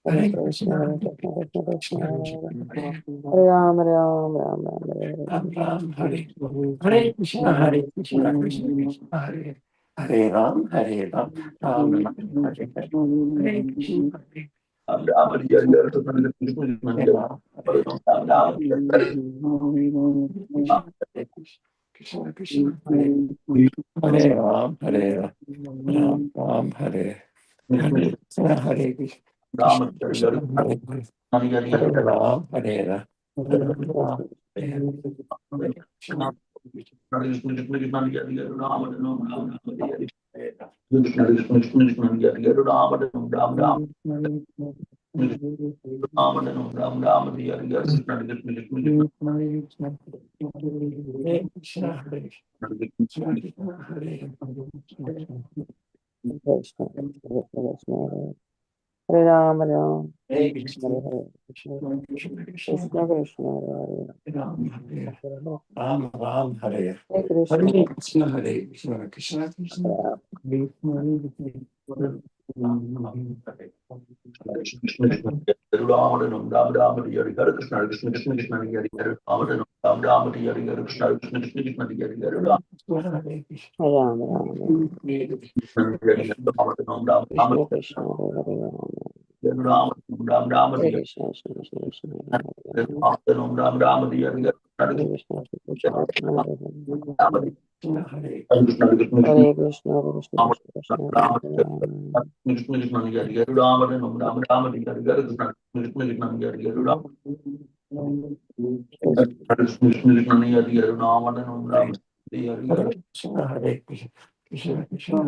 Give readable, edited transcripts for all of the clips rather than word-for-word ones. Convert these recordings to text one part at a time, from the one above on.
Hare Krishna, Hare Krishna, Krishna Krishna, Hare Ram, Hare Ram, Ram Ram, Hare Hare. Hare Krishna, Hare Krishna, Krishna Krishna, Hare Ram, Hare Ram, Ram Ram, Hare Hare. Hare Krishna, Krishna Krishna, Hare Ram, Hare Ram, Ram Ram, Hare Hare Krishna, Hare Krishna, Krishna Krishna, Hare Hare. Hare Ram, Hare Ram, Ram Hare Hare. Krishna Krishna, Krishna, Hare Ram, Hare Ram, Hare Hare. Krishna Krishna, Hare Hare. Ram Ram Hare Hare Krishna, Hare Krishna Hare Krishna Krishna Krishna Hare Ram, Krishna Krishna, Hare Hare Ram. Hare Krishna, Krishna Krishna, Krishna Hare Hare Ram. Hare Krishna, Krishna Krishna, Hare Hare. Hare Krishna, Hare Krishna, Krishna Krishna, Hare Hare Ram. Hare Krishna Krishna Hare Hare Krishna, Krishna Krishna.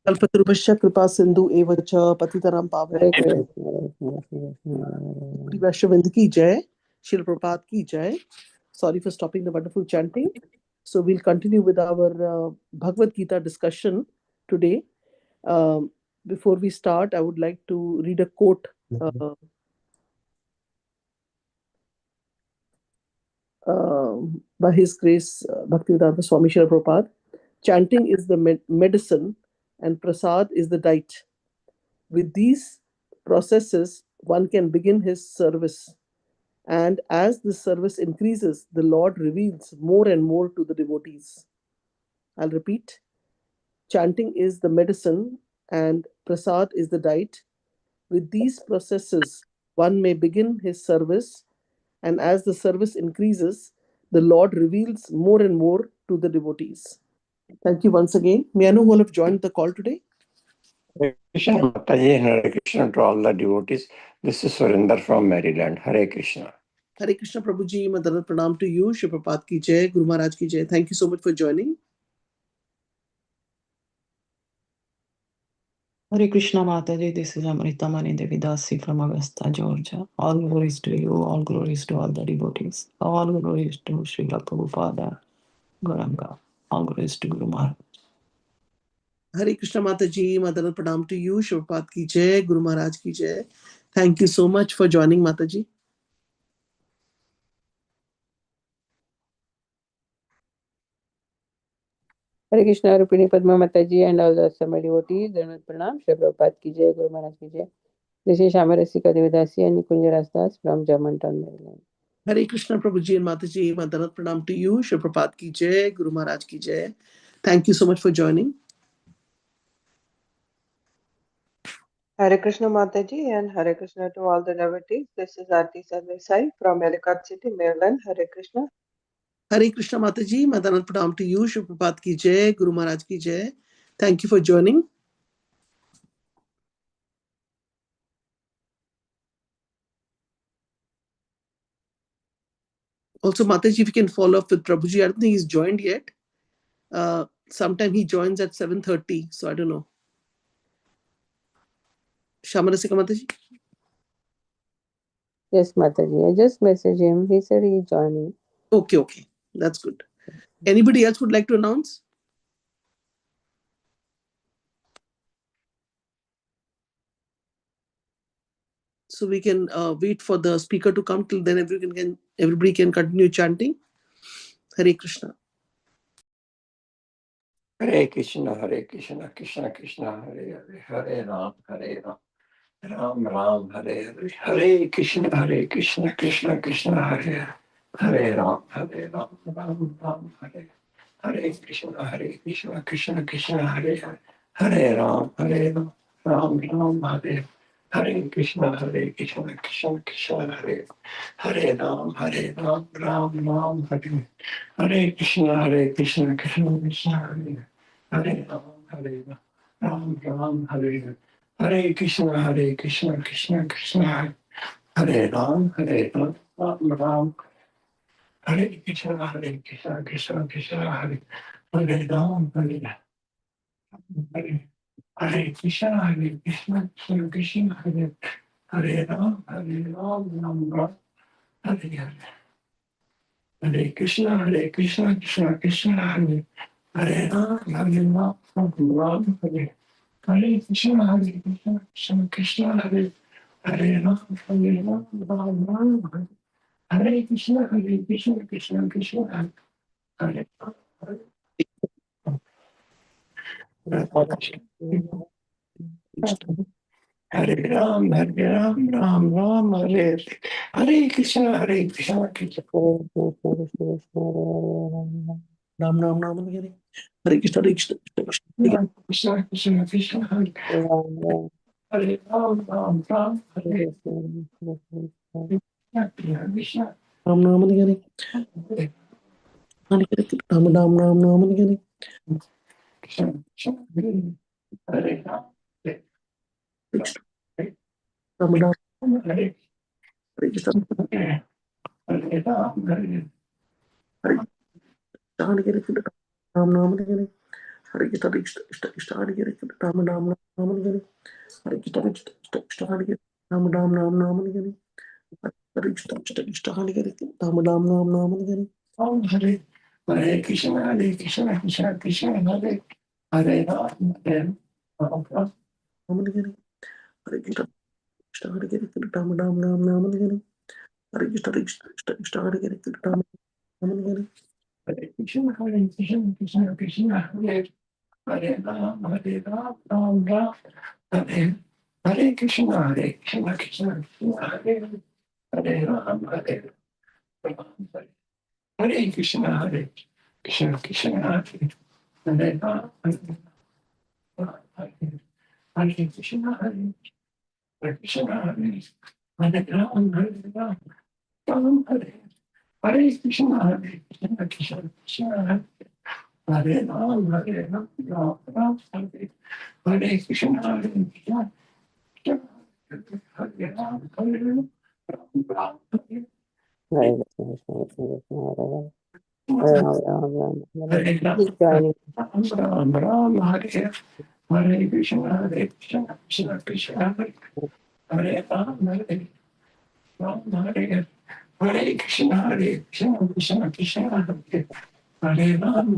कल्पतरुभ्यश्च कृपा सिंधु एव च पतितरां पावने Hare Krishna, Hare Krishna, Krishna Krishna, Hare Hare. वैष्णववृंद की जय, श्रील प्रभुपाद की जय. Sorry for stopping the wonderful chanting. So we'll continue with our Bhagavad Gita discussion today. Before we start, I would like to read a quote by His Grace Bhaktivedanta Swami Srila Prabhupada. Chanting is the medicine and prasad is the diet. With these processes, one can begin his service. And as the service increases, the Lord reveals more and more to the devotees. I'll repeat. Chanting is the medicine and prasad is the diet. With these processes, one may begin his service. And as the service increases, the Lord reveals more and more to the devotees. Thank you once again. May I know who all have joined the call today? Hare Krishna Mataji, Hare Krishna to all the devotees. This is Surinder from Maryland. Hare Krishna. Hare Krishna Prabhuji, Madanat Pranam to you. Shri Prabhupada ki jai, Guru Maharaj ki jai. Thank you so much for joining. Hare Krishna Mataji, this is Amritamani Devidasi from Augusta, Georgia. All glories to you, all glories to all the devotees. All glories to Srila Prabhupada, Gauranga. All glories to Guru Maharaj. Hare Krishna Mataji, Madanat Pranam to you. Shri Prabhupada ki jai, Guru Maharaj ki jai. Thank you so much for joining, Mataji. Hare Krishna, Rupini Padma Mataji and all the Asama devotees. Dhanvat Pranam, Shri Prabhupada ki jai, Guru Maharaj ki jai. This is Shamarasika Devidasi and Nikunja Rastas from Germantown, Maryland. Hare Krishna Prabhuji and Mataji, Madanat Pranam to you. Shri Prabhupada ki jai, Guru Maharaj ki jai. Thank you so much for joining. Hare Krishna Mataji and Hare Krishna to all the devotees. This is Aarti Sarvesai from Ellicott City, Maryland. Hare Krishna. Hare Krishna Mataji, Madanat Pranam to you. Shri Prabhupada ki jai, Guru Maharaj ki jai. Thank you for joining. Also, Mataji, if you can follow up with Prabhuji, I don't think he's joined yet. Sometime he joins at 7:30, so I don't know. Shamarasika Mataji? Yes, Mataji. I just messaged him. He said he's joining. Okay. That's good. Anybody else would like to announce? So we can wait for the speaker to come. Till then, everybody can continue chanting. Hare Krishna. Hare Krishna, Krishna Krishna, Hare Hare, Hare Ram, Ram Ram, Hare Hare, Hare Krishna, Krishna Krishna, Hare Hare Ram, Ram Ram, Hare Krishna, Krishna Krishna, Hare Hare, Hare Ram, Ram Ram, Hare Krishna, Krishna Krishna, Hare Ram, Ram Ram, Hare Krishna, Krishna Krishna, Hare Ram, Ram, Hare Krishna, Krishna Krishna, Hare Ram, Ram, Hare Krishna, Krishna Krishna, Hare Ram, Hare Krishna, Krishna Krishna, Hare Ram, Ram Ram, Hare Hare Krishna, Krishna Krishna, Hare Ram, Ram, Hare Krishna, Krishna Krishna, Hare Ram, Ram, Hare Krishna, Krishna Krishna, Hare Hare Ram, Ram Ram, Hare Hare Krishna, Krishna Krishna. Ram Ram Ram Hare Hare Krishna Hare Krishna Krishna Krishna Krishna, Hare Ram, Ram, Hare Krishna, Ram Ram Hare Hare Ram Ram Ram Ram Hare Krishna Krishna, Hare Ram, Ram Ram Hare Hare Krishna Hare Ram, Hare Hare Krishna Ram Ram Hare Hare Krishna Krishna Hare Ram Ram Ram Hare Hare Krishna Krishna Hare Ram Ram Ram Hare Hare Krishna Krishna Hare Ram Ram Ram Hare Ram, Hare Krishna, Krishna Krishna, Hare Ram, Ram, Ram Hare Hare Krishna Krishna Hare Ram Ram Hare Hare Krishna Krishna Hare Ram Ram Hare Hare Krishna, Krishna Krishna, Hare Ram, Ram Ram, Hare Krishna, Krishna Krishna, Hare Ram, Ram, Hare Krishna, Krishna Krishna, Hare Ram, Hare Krishna, Krishna, Hare Ram, Ram, Hare Krishna, Krishna Krishna, Hare Ram, Ram, Hare Krishna, Krishna, Hare Ram, Ram, Hare Ram, Ram, Hare Krishna, Krishna Krishna, Hare Ram, Hare Hare Krishna, Krishna Krishna, Hare Ram, Hare Krishna Krishna Krishna, Hare Krishna Krishna Krishna Hare Hare Ram Ram Ram Hare Hare Hare Krishna Krishna Krishna Hare Hare Ram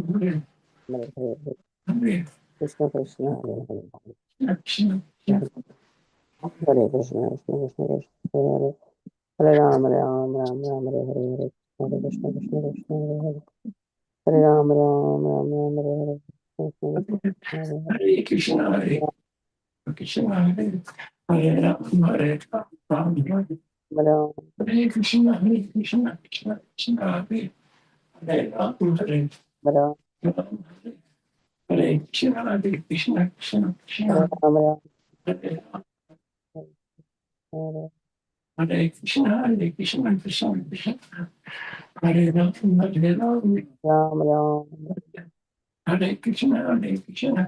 Ram Hare Hare Krishna Hare Krishna, Krishna, Hare Ram, Hare Ram, Ram Hare Krishna, Krishna Krishna, Hare Ram, Hare Ram Ram, Hare Krishna, Krishna Hare Krishna, Ram Hare Ram, Hare Hare Krishna, Krishna Krishna, Hare Ram, Hare Ram, Ram Ram Hare Krishna,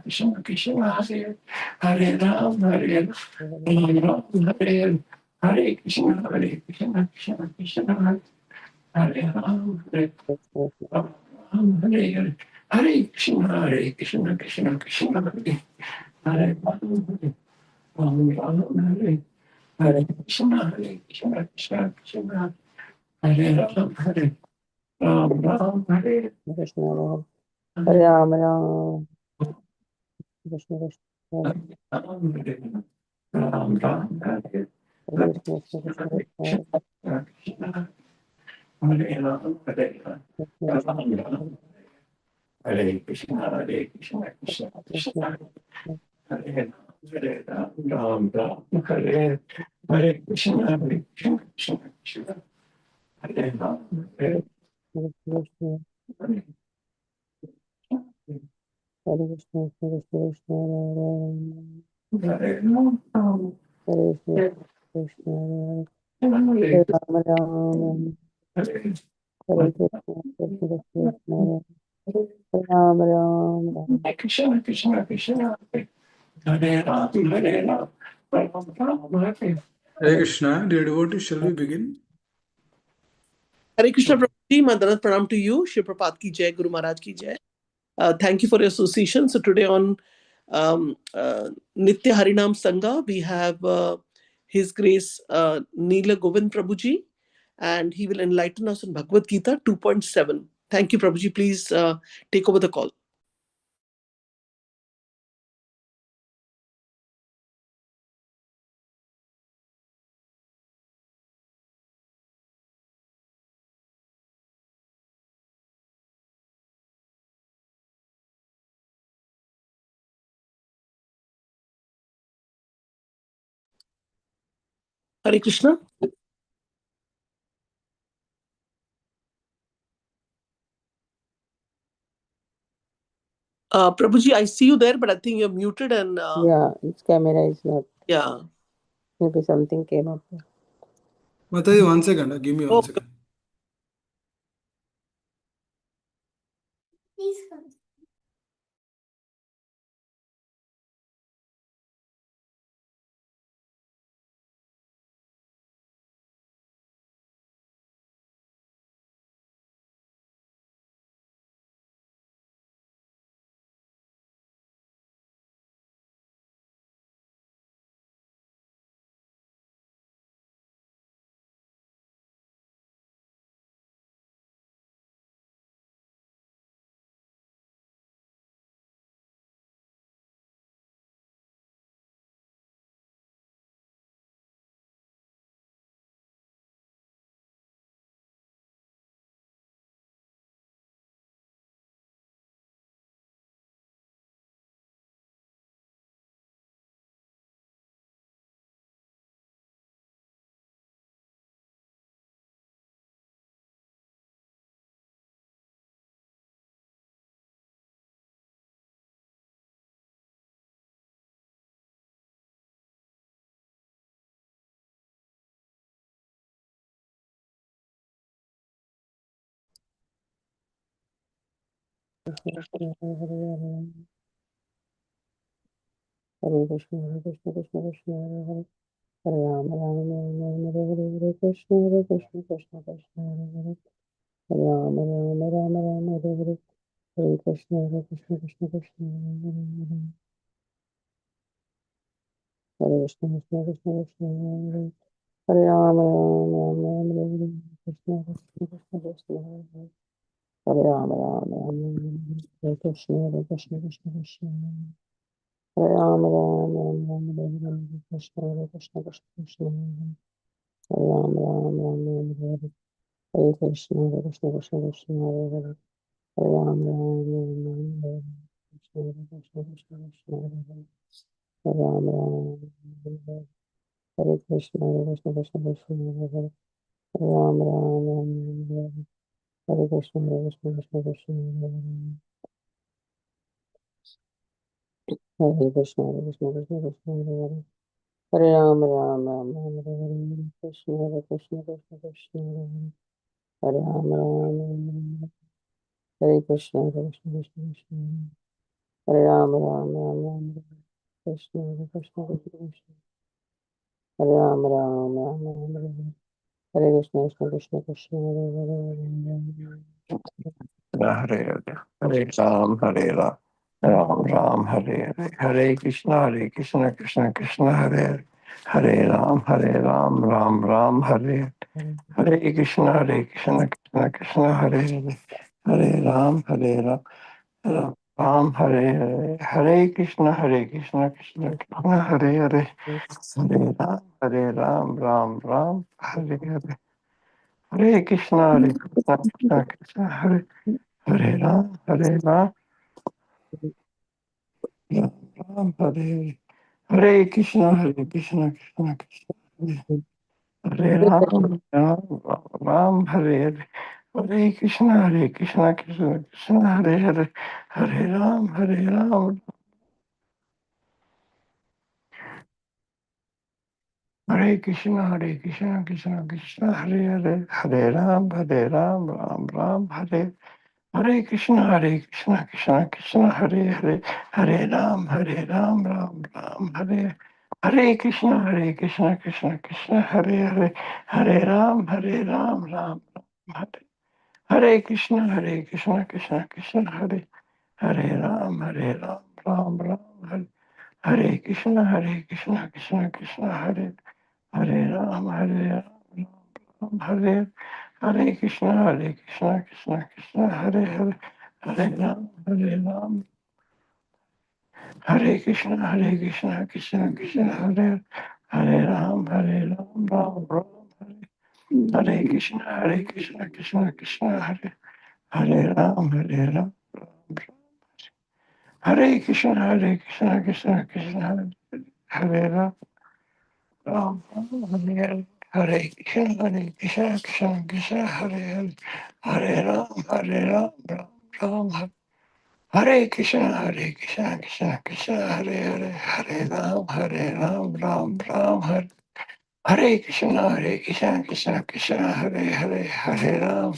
Krishna Krishna, Hare Ram, Hare Ram, Hare Hare Krishna, Krishna Krishna, Hare Ram, Hare Krishna Ram, Hare Hare Krishna, Krishna Krishna, Hare Ram, Hare Hare Hare Krishna, Krishna Krishna, Hare Ram, Hare Ram, Hare Krishna Hare Ram Ram Krishna Krishna Ram Ram, Hare Hare Krishna Krishna Krishna Hare Ram, Hare Ram, Hare Krishna, Krishna Krishna, Hare Hare Ram, Ram, Hare Hare Krishna, Krishna Krishna, Hare Ram, Hare Hare Hare Ram, Hare Hare Hare Krishna, Krishna Krishna, Hare Ram, Hare Ram, Ram Ram, Hare Hare Krishna, dear devotees, shall we begin? Hare Krishna Prabhuji, Mandarat Pranam to you. Shri Prabhupada ki jai, Guru Maharaj ki jai. Thank you for your association. So today on Nitya Harinam Sangha, we have His Grace Nila Govind Prabhuji, and he will enlighten us on Bhagavad Gita 2.7. Thank you, Prabhuji. Please take over the call. Hare Krishna. Prabhuji, I see you there, but I think you're muted and... Yeah, its camera is not. Yeah. Maybe something came up. Mataji, 1 second. Give me 1 second. Hare Krishna, Krishna Krishna, Hare Hare. Hare Rama, Rama Rama, Hare Hare, Hare Krishna, Krishna Krishna, Hare Hare. Hare Rama, Rama Rama, Hare Hare. Hare Krishna, Krishna Krishna, Hare Hare. Hare Krishna, Krishna Krishna, Hare Hare. Hare Rama, Rama Rama, Hare Hare. Krishna Krishna, Hare Hare. Hare Rama, Rama Rama, Hare Krishna, Krishna Krishna, Hare Rama, Rama Rama, Hare Hare. Krishna Krishna, Krishna Hare Rama, Rama Rama, Hare Hare. Hare Krishna, Krishna Krishna, Hare Hare. Hare Rama, Rama Rama, Hare Hare. Krishna Krishna, Hare Hare. Hare Rama, Rama Rama, Hare Hare. Hare Krishna, Krishna Krishna, Hare Hare. Hare Rama, Rama Rama, Hare Hare. Hare Krishna, Krishna Krishna, Hare Hare. Hare Krishna, Krishna Krishna, Hare Hare. Hare Rama, Rama Rama, Hare Hare. Krishna, Krishna Krishna, Hare Hare. Hare Rama, Rama Rama, Hare Krishna, Krishna Krishna, Hare Rama, Rama Rama, Krishna, Krishna Krishna, Hare Rama, Rama Rama, Hare Krishna, Krishna Krishna, Hare Hare Ram, Hare Ram, Ram Ram, Hare Hare, Hare Krishna, Krishna Krishna, Hare Hare Ram, Ram Ram, Hare Hare Krishna, Krishna Krishna, Hare Hare, Hare Ram, Ram Ram, Hare Hare, Hare Krishna, Krishna Krishna, Hare Hare, Hare Ram, Ram Ram, Hare Hare, Hare Krishna, Krishna Krishna, Hare Hare Ram, Hare Ram, Ram Ram, Hare Hare Krishna, Krishna Krishna, Hare Ram, Ram Ram, Hare Hare. Hare Krishna, Krishna Krishna, Hare Hare. Hare Ram, Hare Krishna, Krishna Krishna, Hare Hare. Hare Ram, Ram Ram, Hare Hare Krishna, Krishna Krishna, Hare Hare. Hare Ram, Ram Ram, Hare Hare Krishna, Krishna Krishna, Hare Hare. Hare Ram, Ram Ram, Hare Hare Krishna, Krishna Krishna, Hare Hare Ram, Ram Ram, Hare Hare Krishna, Krishna Krishna, Hare Hare Ram, Ram Hare Hare Krishna, Krishna Krishna, Hare Hare Hare Ram, Hare Krishna, Krishna Krishna, Hare Hare Ram, Ram Ram, Hare Krishna, Krishna Krishna, Hare Hare Ram, Ram Hare Krishna, Krishna Krishna, Hare Ram. Ram Hare Hare Krishna, Krishna Krishna, Hare Hare, Hare Ram, Ram Ram, Hare Krishna, Krishna Krishna, Hare Hare, Hare Ram, Ram Ram, Hare Krishna, Krishna Krishna, Hare Hare, Hare Ram,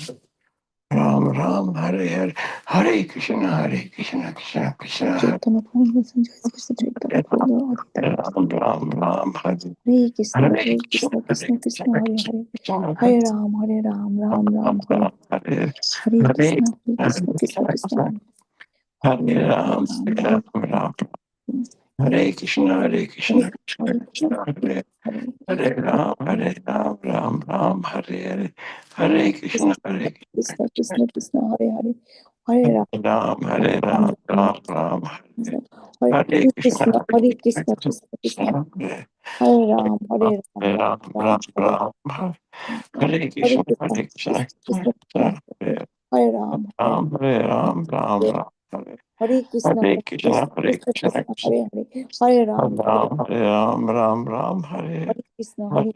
Ram, Hare Hare, Hare Krishna, Krishna Krishna, Hare Chaitanya Prabhu Sanjay Krishna Chaitanya Prabhu Adhita Ram, Hare Hare Krishna Krishna Krishna Hare Hare Hare Ram Ram Ram Hare Hare Krishna Krishna Krishna Hare Hare Ram, Ram Ram, Hare Krishna, Krishna Hare Krishna, Krishna Hare Hare Hare Ram, Ram Ram, Hare Hare, Hare Krishna, Krishna Krishna, Krishna Krishna Hare Hare Hare Hare Ram Ram, Ram Ram Ram, Hare Hare Krishna, Krishna Hare Krishna Krishna Krishna Krishna Krishna, Hare Ram Hare Ram Ram, Ram Hare Hare Hare Krishna, Krishna Krishna Krishna Krishna, Krishna Hare Hare Ram Ram, Ram, Hare Hare Hare Krishna, Hare Hare Krishna, Krishna, Krishna Krishna Krishna, Krishna, Hare Hare, Hare Ram, Hare Hare Ram, Ram, Hare Hare Krishna, Hare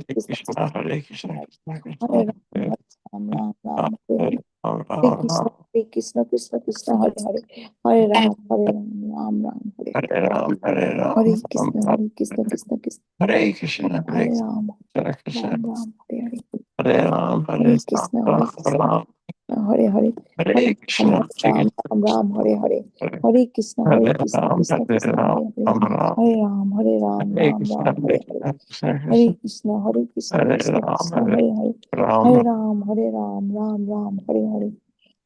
Hare Krishna, Krishna, Krishna Hare Krishna, Ram, Hare Ram, Hare Hare Hare, Ram, Hare Krishna, Hare Krishna, Krishna Krishna, Hare Hare, Hare Ram, Hare Hare Ram, Hare Krishna, Hare Krishna, Krishna Krishna, Hare Krishna, Hare Ram, Krishna, Hare Hare, Hare Ram, Hare Krishna, Hare Krishna, Ram, Hare Hare, Hare Hare Ram, Krishna, Hare Hare, Hare Krishna, Hare Krishna Ram, Krishna, Hare Hare, Ram, Hare Ram, Hare Krishna, Hare Hare. Krishna Hare Krishna, Krishna, Hare Krishna Ram, Krishna, Hare Hare, Ram, Hare Ram, Ram, Hare Hare,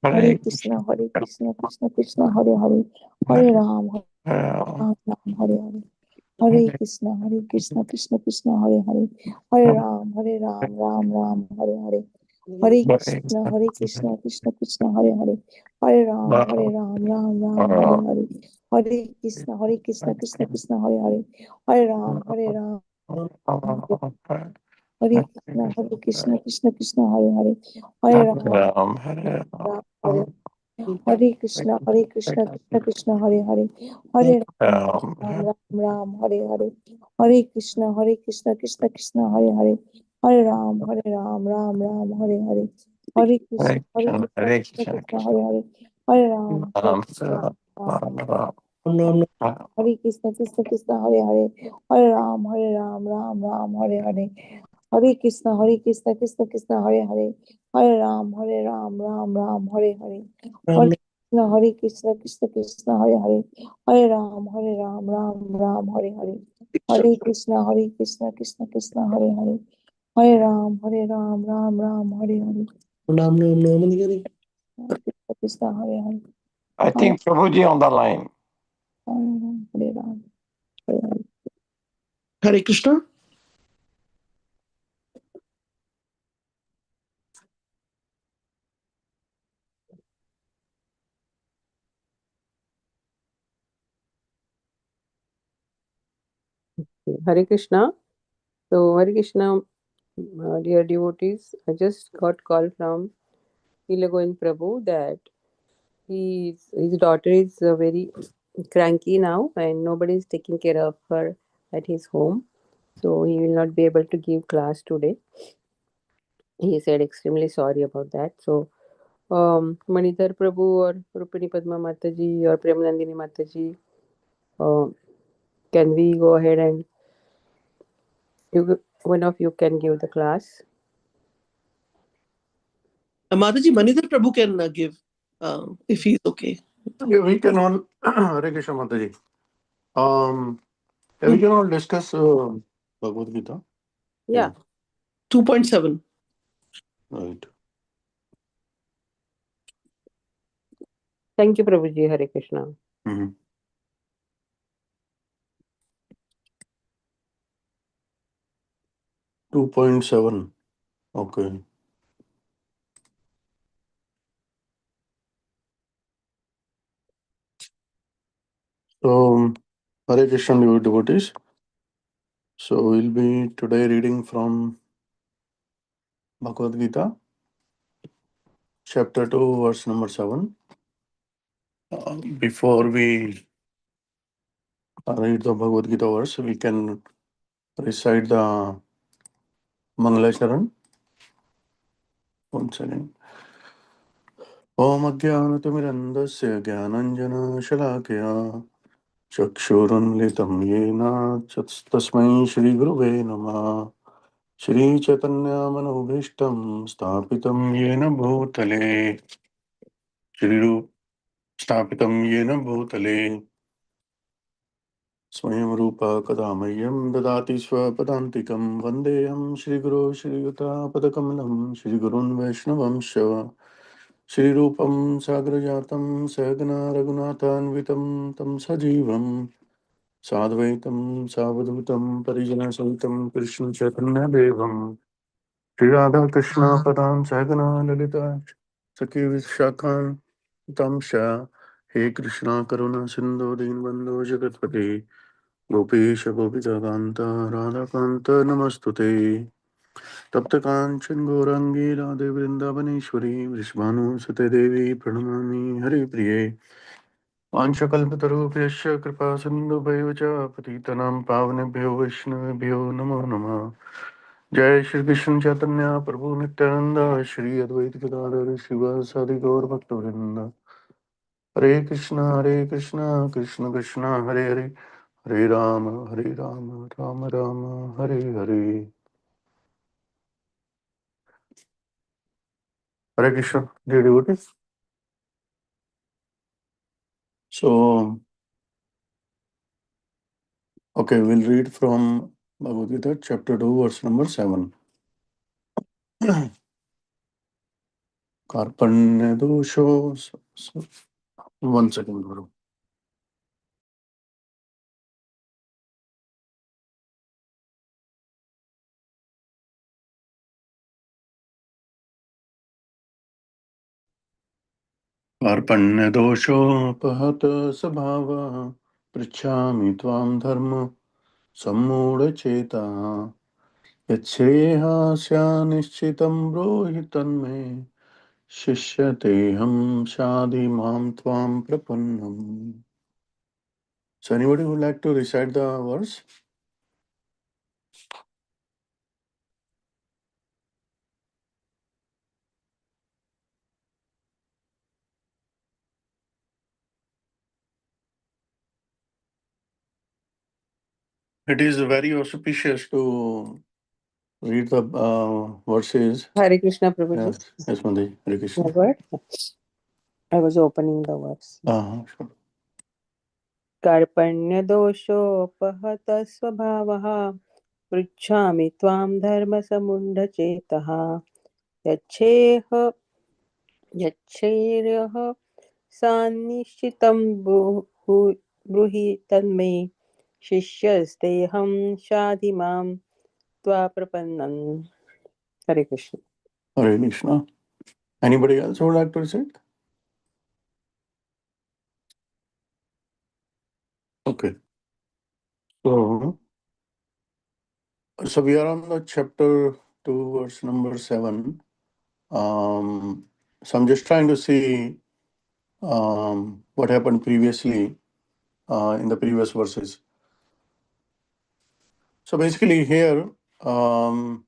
Hare Hare Krishna, Krishna, Krishna Krishna, Hare Hare, Hare Ram, Hare Hare Hare, Hare Krishna, Krishna Krishna, Hare Hare, Hare Ram, Ram, Hare Hare, Hare Krishna, Krishna Krishna, Hare Hare, Hare Ram, Ram, Hare Hare, Hare Krishna, Krishna Krishna, Hare Hare, Hare Ram, Hare Krishna, Krishna, Hare Hare, Hare Ram, Hare Hare Krishna, Krishna Krishna, Hare Hare, Hare Ram, Hare Hare, Hare Krishna, Krishna Krishna, Hare Hare, Hare Ram, Ram, Hare Hare, Hare Krishna, Krishna Krishna, Hare Hare, Hare Ram, Ram, Hare Krishna, Krishna, Hare Hare, Hare Ram, Hare Hare, Hare Krishna, Krishna Krishna, Hare Hare, Hare Ram, Ram, Hare Hare, Hare Krishna, Krishna, Hare Hare, Hare Ram, Ram, Hare Hare, Hare Krishna, Krishna Krishna, Hare Hare, Hare Ram, Ram, Hare Hare, Krishna Krishna, Hare Hare, I think Prabhuji on the line. Hare Ram, Hare Hare. Hare Krishna. Hare Krishna. So, Hare Krishna, dear devotees, I just got call from Nila Govind Prabhu that his daughter is very cranky now, and nobody is taking care of her at his home. So he will not be able to give class today. He said extremely sorry about that. So Manidhar Prabhu or Rupini Padma Mataji or Premanandini Mataji, can we go ahead and one of you can give the class? Mataji, Manidhar Prabhu can give if he's okay. Yeah, we can all Hare Krishna Mataji. Yeah, we can all discuss Bhagavad Gita. Yeah. 2.7. Right. Thank you, Prabhuji. Hare Krishna. 2.7. Okay. So, Hare Krishna devotees. So, we'll be today reading from Bhagavad Gita, chapter 2, verse number 7. Before we read the Bhagavad Gita verse, we can recite the Mangalacharan. One second. Om Ajnanatimirandasya Jnananjana Shalakaya Chakshurunlitam Yena Tasmai Shri Guruve Namah Shri Chaitanya Manobhishtam Stapitam Yena Bhutale Shri Rup Stapitam Yena Bhutale Swayam Rupa Kadamayyam Dadati Swapadantikam Vandeham Shri Guru Shri Yuta Padakamalam Shri Gurun Vaishnavam Shava Shri Rupam Sagrajatam Sagana Raghunathanvitam Tam Sajivam Sadvaitam Savadhutam Parijana Sahitam Krishna Chaitanya Devam Shri Radha Krishna Padam Sagana Lalita Saki Vishakhan Tamsha He Krishna Karuna Sindhu Dinbandhu Jagatpati Gopesha Gopika Kanta Radha Kanta Namastute तप्त कांचन गौरांगी राधे वृंदावनेश्वरी वृषभानु सुते देवी प्रणमामि हरि प्रिये वाञ्छकल्पतरुभ्यश्च कृपा सिन्धुभ्यः च पतितनां पावनेभ्यो वैष्णवेभ्यो नमो नमः जय श्री कृष्ण चैतन्य प्रभु नित्यानंद श्री अद्वैत गदाधर शिवासादि गौर भक्तवृंद हरे Krishna Krishna Krishna Hare Hare Hare Ram Ram Ram Hare Hare Hare Krishna, dear devotees. So, okay, we'll read from Bhagavad Gita, chapter 2, verse number 7. Karpanya dosho. One second, Guru. Karpanya dosho pahata sabhava prichami tvam dharma sammudha cheta yachreha sya nishchitam brohitan me shishyateham shadi mam tvam prapannam. So anybody would like to recite the verse? It is very auspicious to read the verses. Hare Krishna, Prabhuji. Yes, Mandi. Hare Krishna. What? I was opening the verse. Sure. कार्पण्यदोषोपहतः स्वभावः पृच्छामि त्वां धर्मसमुण्डचेतः यच्छेह यच्छेर्यः सान्निश्चितं ब्रूहि तन्मे शिष्यस्तेऽहं शाधि मां त्वा प्रपन्नम्. Hare Krishna. Hare Krishna. Anybody else would like to recite? Okay. So we are on the chapter 2, verse number 7. So I'm just trying to see what happened previously in the previous verses. So basically here, from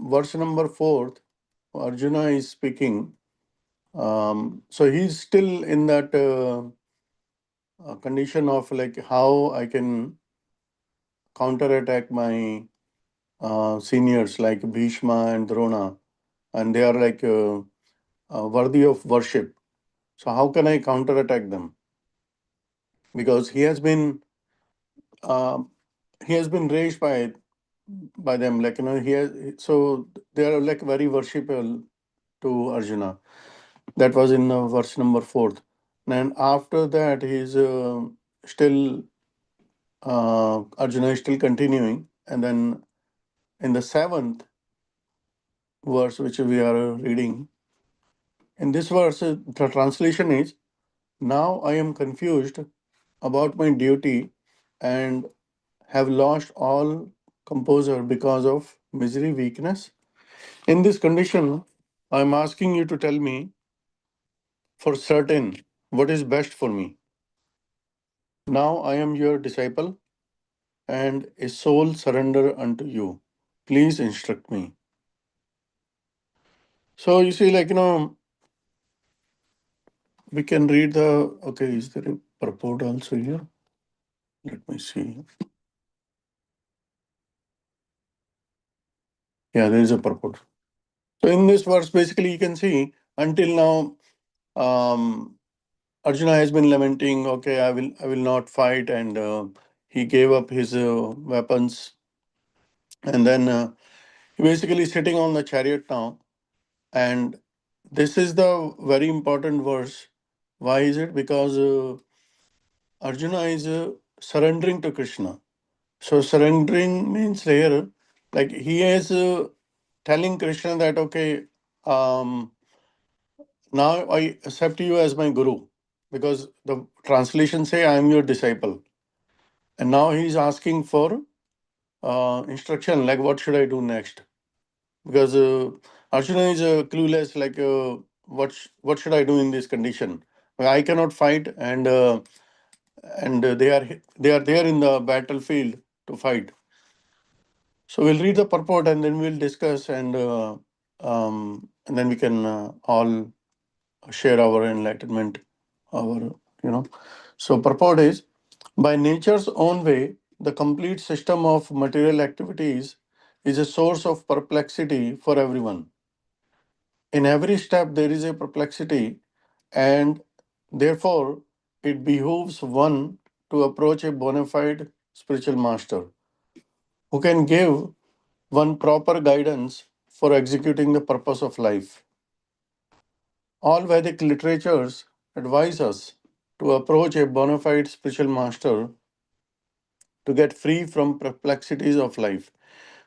verse number 4, Arjuna is speaking. So he's still in that condition of like how I can counterattack my seniors like Bhishma and Drona, and they are like worthy of worship. So how can I counterattack them? Because uh, he has been raised by them, like so they are like very worshipable to Arjuna. That was in verse number 4. And after that, he's still Arjuna is still continuing, and then in the 7th verse, which we are reading, in this verse, the translation is, "Now I am confused about my duty and have lost all composure because of misery, weakness. In this condition, I am asking you to tell me for certain what is best for me. Now I am your disciple and a soul surrender unto you. Please instruct me." So you see, we can read the, okay, is there a purport also here? Let me see. Yeah, there is a purport. So in this verse, basically, you can see until now, Arjuna has been lamenting, okay, I will not fight, and he gave up his weapons, and then basically sitting on the chariot now. And this is the very important verse. Why is it? Because Arjuna is surrendering to Krishna. So surrendering means here, like he is telling Krishna that, okay, um, now I accept you as my guru, because the translation say I am your disciple, and now he's asking for instruction, like what should I do next? Because Arjuna is clueless, like what should I do in this condition? I cannot fight, and they are there in the battlefield to fight. So we'll read the purport and then we'll discuss, and then we can all share our enlightenment, our So purport is, by nature's own way, the complete system of material activities is a source of perplexity for everyone. In every step, there is a perplexity, and therefore, it behooves one to approach a bona fide spiritual master who can give one proper guidance for executing the purpose of life. All Vedic literatures advise us to approach a bona fide spiritual master to get free from perplexities of life,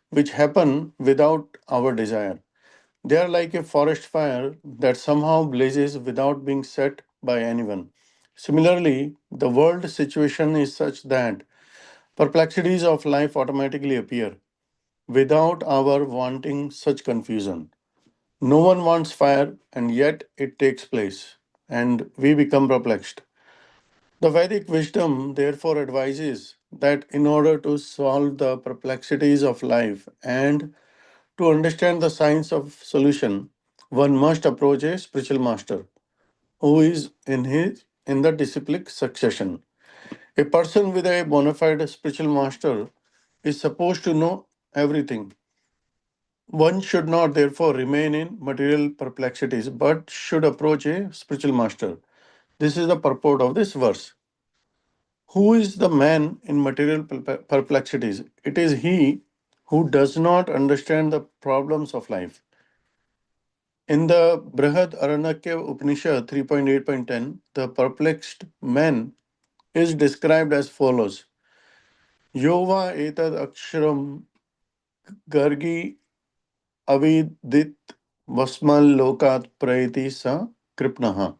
which happen without our desire. They are like a forest fire that somehow blazes without being set by anyone. Similarly, the world situation is such that perplexities of life automatically appear without our wanting such confusion. No one wants fire, and yet it takes place, and we become perplexed. The Vedic wisdom therefore advises that in order to solve the perplexities of life and to understand the science of solution, one must approach a spiritual master who is in the disciplic succession. A person with a bona fide spiritual master is supposed to know everything. One should not therefore remain in material perplexities, but should approach a spiritual master. This is the purport of this verse. Who is the man in material perplexities? It is he who does not understand the problems of life. In the Brihad Aranakya Upanishad 3.8.10, the perplexed man is described as follows: Yova etad aksharam gargi avidit vasmal lokat praiti sa kripnaha.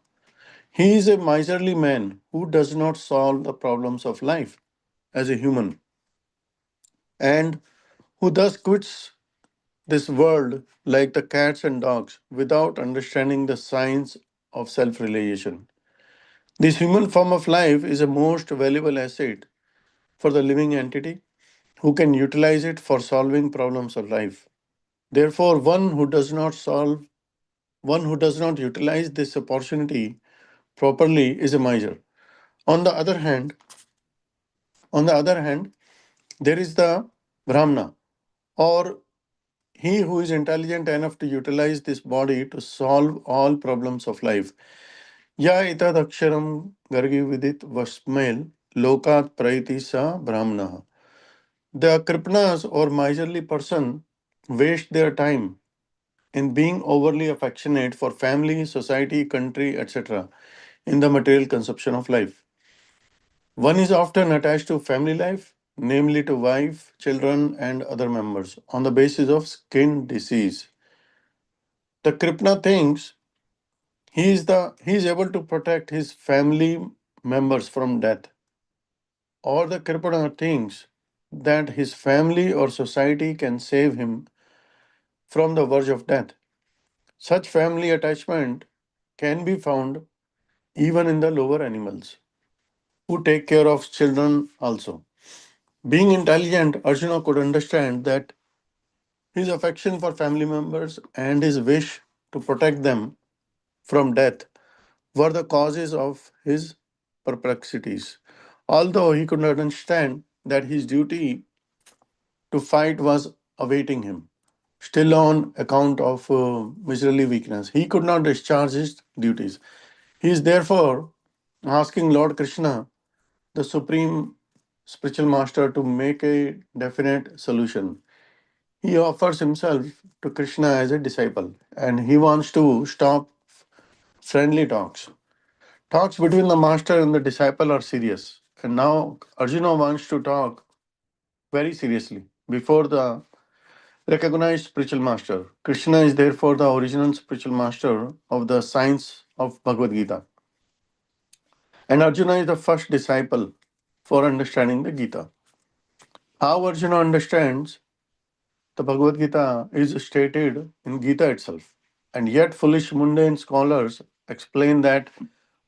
He is a miserly man who does not solve the problems of life as a human, and who thus quits this world like the cats and dogs without understanding the science of self realization. This human form of life is a most valuable asset for the living entity who can utilize it for solving problems of life. Therefore, one who does not utilize this opportunity properly is a miser. On the other hand, on the other hand, there is the Brahmana, or he who is intelligent enough to utilize this body to solve all problems of life. Ya itad aksharam gargi vidit vasmail lokat praiti sa brahmana. The Kripanas or miserly person waste their time in being overly affectionate for family, society, country, etc. in the material consumption of life. One is often attached to family life, namely to wife, children, and other members, on the basis of skin disease. The Kripna thinks he is able to protect his family members from death, or the Kripna thinks that his family or society can save him from the verge of death. Such family attachment can be found even in the lower animals, who take care of children also. Being intelligent, Arjuna could understand that his affection for family members and his wish to protect them from death were the causes of his perplexities. Although he could not understand that his duty to fight was awaiting him, still on account of miserly weakness, he could not discharge his duties. He is therefore asking Lord Krishna, the Supreme Spiritual Master, to make a definite solution. He offers himself to Krishna as a disciple and he wants to stop friendly talks. Talks between the master and the disciple are serious. And now Arjuna wants to talk very seriously before the recognized spiritual master. Krishna is therefore the original spiritual master of the science of Bhagavad Gita. And Arjuna is the first disciple for understanding the Gita. How Arjuna understands the Bhagavad Gita is stated in Gita itself. And yet, foolish mundane scholars explain that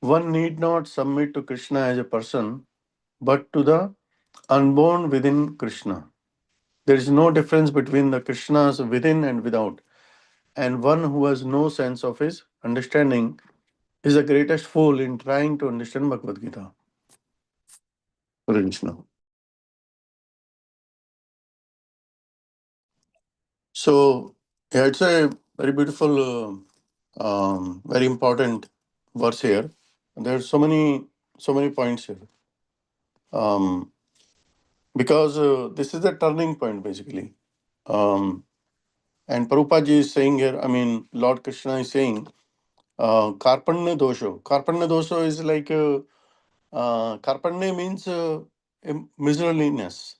one need not submit to Krishna as a person, but to the unborn within Krishna. There is no difference between the Krishnas within and without, and one who has no sense of his understanding is the greatest fool in trying to understand Bhagavad Gita. Hare Krishna. So, yeah, it's a very beautiful, very important verse here. There are so many points here. Because this is the turning point, basically. And Prabhupada ji is saying here, I mean, Lord Krishna is saying, Karpanya dosho. Karpanya dosho is like, Karpanya means miserliness.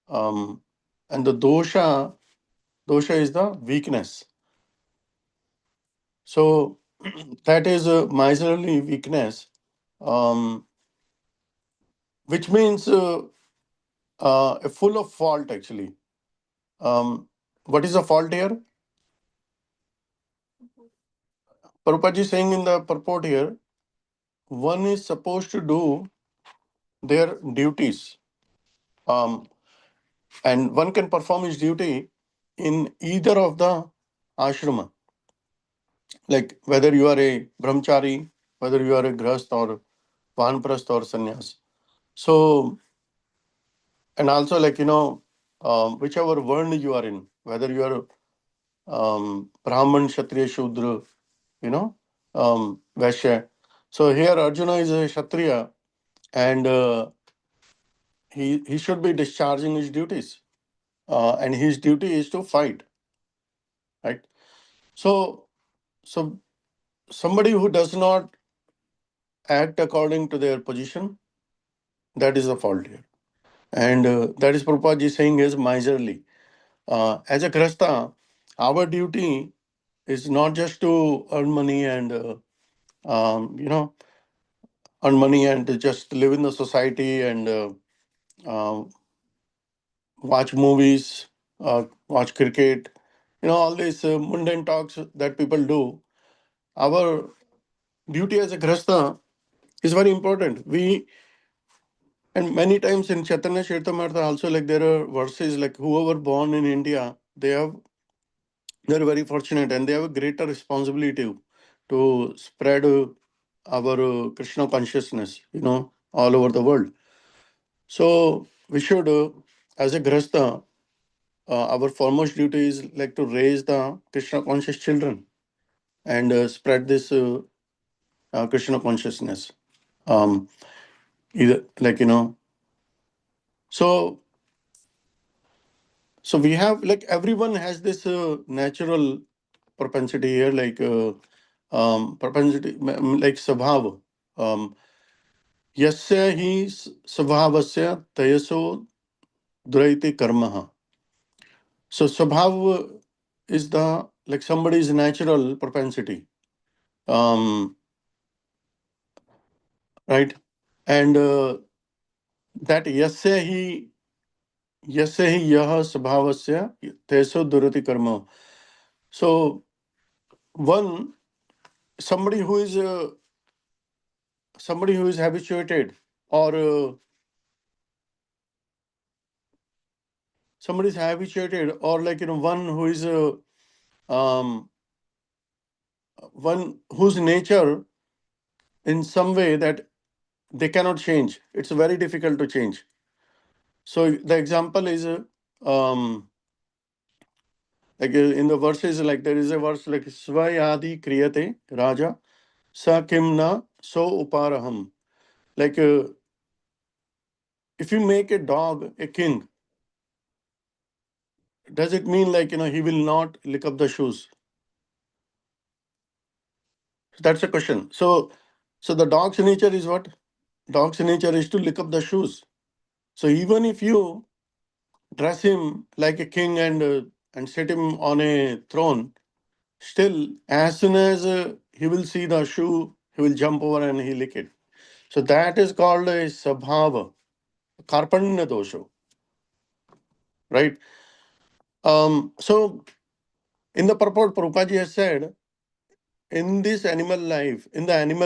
And the dosha is the weakness. So that is a miserly weakness, which means full of fault actually. What is the fault here? Prabhupada is saying in the purport here, one is supposed to do their duties, and one can perform his duty in either of the ashrama, like whether you are a brahmachari, whether you are a grahast or vanprasth or sannyas. So, and also like, whichever varna you are in, whether you are Brahman, Kshatriya, Shudra, Vaishya. So here Arjuna is a Kshatriya and he should be discharging his duties. And his duty is to fight, right? So, so somebody who does not act according to their position, that is the fault here. And that is Prabhupada ji saying is miserly. As a Grasta, our duty is not just to earn money and, earn money and to just live in the society and uh, watch movies, watch cricket, all these mundane talks that people do. Our duty as a grasta is very important. And many times in Chaitanya Charitamrita also, like there are verses like whoever born in India, they're very fortunate and they have a greater responsibility to spread our Krishna consciousness, all over the world. So we should, as a grasta, our foremost duty is like to raise the Krishna conscious children and spread this Krishna consciousness. Either like so we have, like, everyone has this natural propensity here, like propensity, like sabhav. Yasya hi sabhavasya tayaso duraiti karmaha. So sabhav is the, like, somebody's natural propensity, right? And that yasya hi yah sabhavasya tayaso durati karma. So one, somebody who is habituated, or somebody is habituated, or like one who is one whose nature in some way that they cannot change. It's very difficult to change. So the example is like in the verses, like there is a verse like Svayadi kriyate raja sa kimna so uparaham. Like if you make a dog a king, does it mean like he will not lick up the shoes? That's a question. So the dog's nature is what? Dog's nature is to lick up the shoes. So even if you dress him like a king and set him on a throne, still as soon as he will see the shoe, he will jump over and he lick it. So that is called a sabhava, karpanya dosha, right? So in the purport, Prabhupada has said, in the animal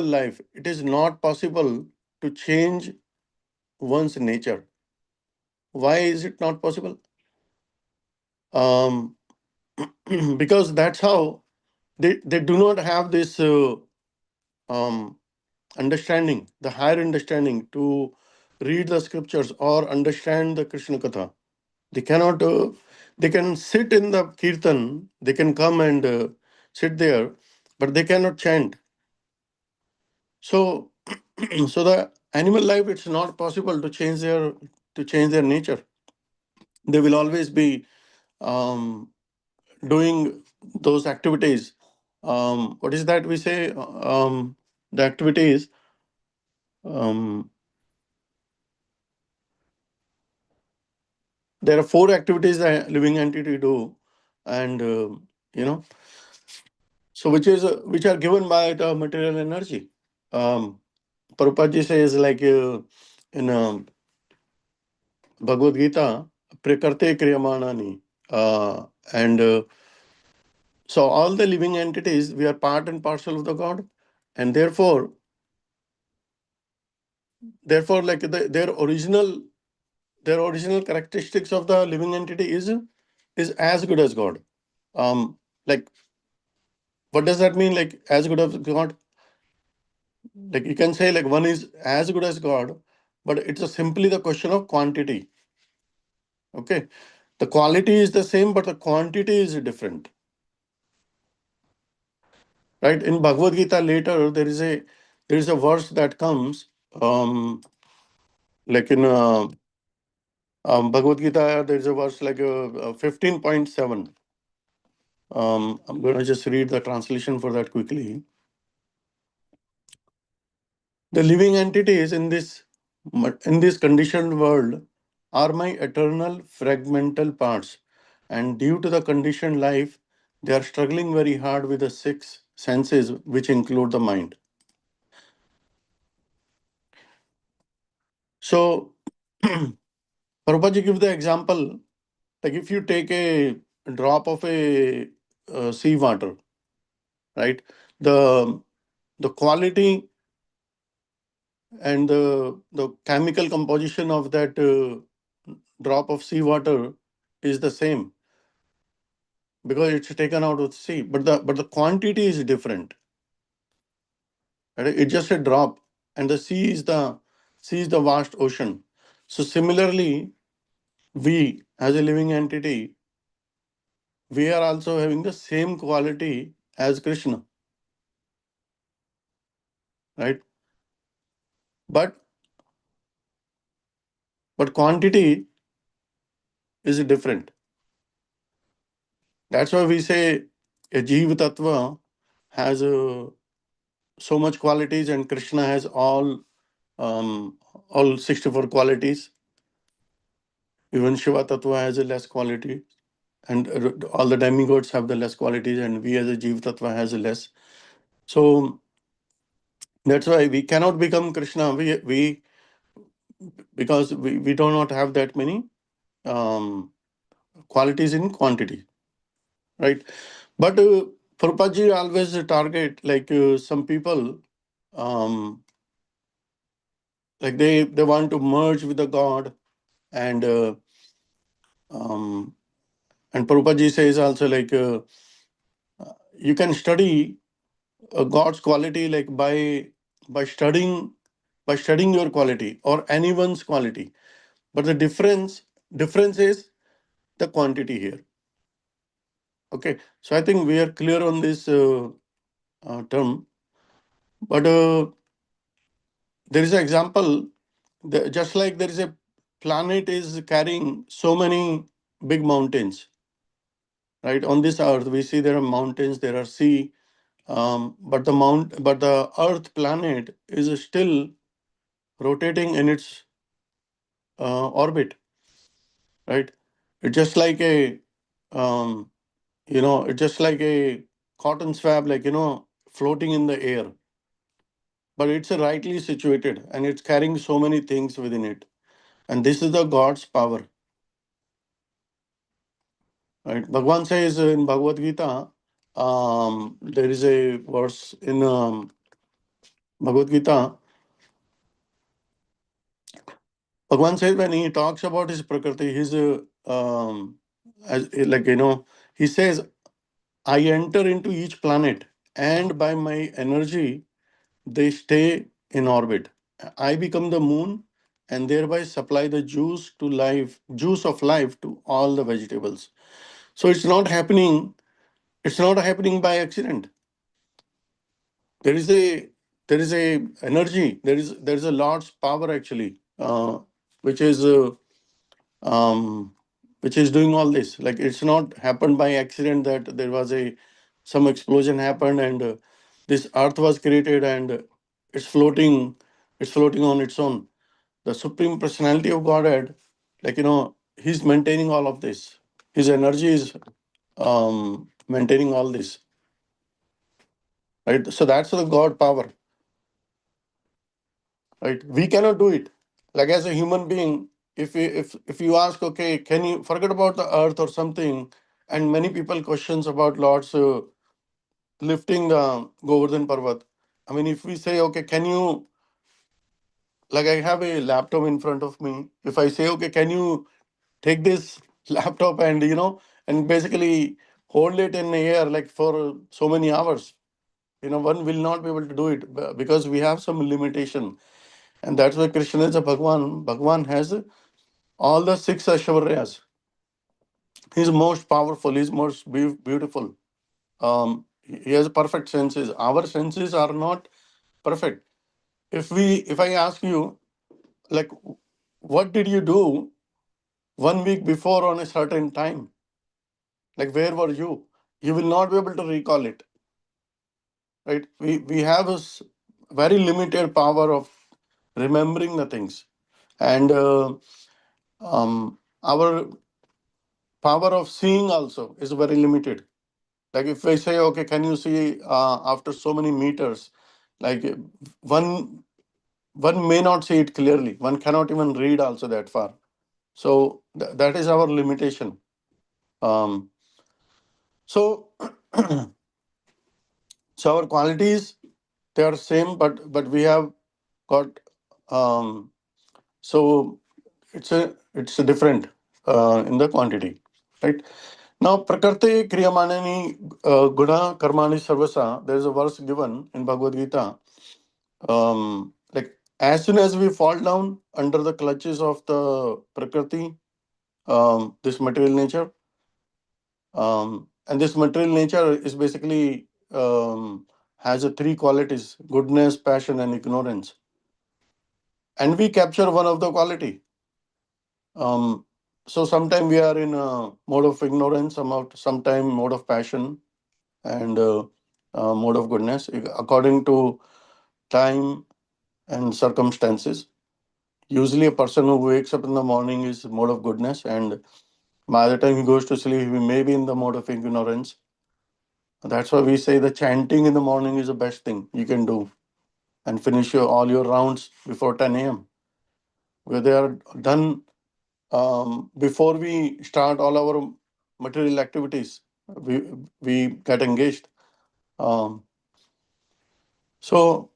life, it is not possible to change one's nature. Why is it not possible? Because that's how they do not have this um, understanding, the higher understanding to read the scriptures or understand the Krishna Katha. They cannot, they can sit in the kirtan, they can come and sit there, but they cannot chant. So, so the animal life, it's not possible to change their nature. They will always be doing those activities. What is that we say? The activities. Um, there are 4 activities that a living entity do, and so which are given by the material energy. Prabhupada ji says, like in Bhagavad Gita, prakarte kriyamanani, and so all the living entities, we are part and parcel of the God, and therefore, like their original characteristics of the living entity is as good as God. Like, what does that mean? Like, as good as God? Like, you can say like one is as good as God, but it's simply the question of quantity. Okay, the quality is the same, but the quantity is different. Right? In Bhagavad Gita later, there is a verse that comes, like in Bhagavad Gita, there is a verse like 15.7. I'm going to just read the translation for that quickly. The living entities in this conditioned world are my eternal fragmental parts, and due to the conditioned life, they are struggling very hard with the 6 senses, which include the mind. So, Prabhupada gives the example, like if you take a drop of a sea water, right? The quality and the chemical composition of that drop of sea water is the same because it's taken out of the sea, but the quantity is different. Right? It's just a drop, and the sea is the vast ocean. So similarly, we as a living entity, we are also having the same quality as Krishna, right? But quantity is different. That's why we say a Jiva Tattva has so much qualities, and Krishna has all 64 qualities. Even Shiva Tattva has a less quality, and all the demigods have the less qualities, and we as a Jiva Tattva has a less. So that's why we cannot become Krishna. We because we do not have that many qualities in quantity, right? But Prabhupada ji always target like some people, like they want to merge with the God, and Prabhupada ji says also like you can study God's quality like by studying your quality or anyone's quality, but the difference is the quantity here. Okay, so I think we are clear on this term, but there is an example. Just like there is a planet is carrying so many big mountains, right? On this earth, we see there are mountains, there are sea, but the Earth planet is still rotating in its orbit, right? It's just like um, it's just like a cotton swab, like floating in the air, but it's rightly situated and it's carrying so many things within it, and this is the God's power, right? Bhagavan says in Bhagavad Gita, there is a verse in Bhagavad Gita. Bhagavan says when he talks about his prakriti, his as like he says, I enter into each planet, and by my energy, they stay in orbit. I become the moon, and thereby supply the juice of life to all the vegetables. So it's not happening. It's not happening by accident. There is a energy. There is a Lord's power actually, which is. Um, which is doing all this. Like it's not happened by accident that there was some explosion happened and this earth was created and it's floating. It's floating on its own. The supreme personality of Godhead, like he's maintaining all of this. His energy is maintaining all this, right? So that's the God power, right? We cannot do it. Like as a human being, if you ask, okay, can you forget about the earth or something, and many people questions about Lord's lifting the Govardhan Parvat. I mean, if we say, okay, can you, like I have a laptop in front of me, if I say, okay, can you take this laptop and and basically hold it in the air like for so many hours, one will not be able to do it because we have some limitation. And that's why Krishna is a Bhagwan. Bhagwan has all the six Aishwaryas. He's most powerful. He's most beautiful. He has perfect senses. Our senses are not perfect. If I ask you, like, what did you do 1 week before on a certain time? Like, where were you? You will not be able to recall it, right? We have a very limited power of remembering the things, and our power of seeing also is very limited. Like if I say, okay, can you see after so many meters? Like one may not see it clearly. One cannot even read also that far. So that is our limitation. Um, So, so our qualities, they are same, but we have got so it's a different in the quantity, right? Now, Prakrti Kriyamanani Guna Karmani Sarvasa, there is a verse given in Bhagavad Gita. Like as soon as we fall down under the clutches of the Prakriti, this material nature, and this material nature is basically has a three qualities: goodness, passion, and ignorance. And we capture one of the quality. So sometime we are in a mode of ignorance, sometime mode of passion, and mode of goodness, according to time and circumstances. Usually, a person who wakes up in the morning is mode of goodness, and by the time he goes to sleep, he may be in the mode of ignorance. That's why we say the chanting in the morning is the best thing you can do, and finish all your rounds before 10 a.m. Where they are done before we start all our material activities. We get engaged. Um, so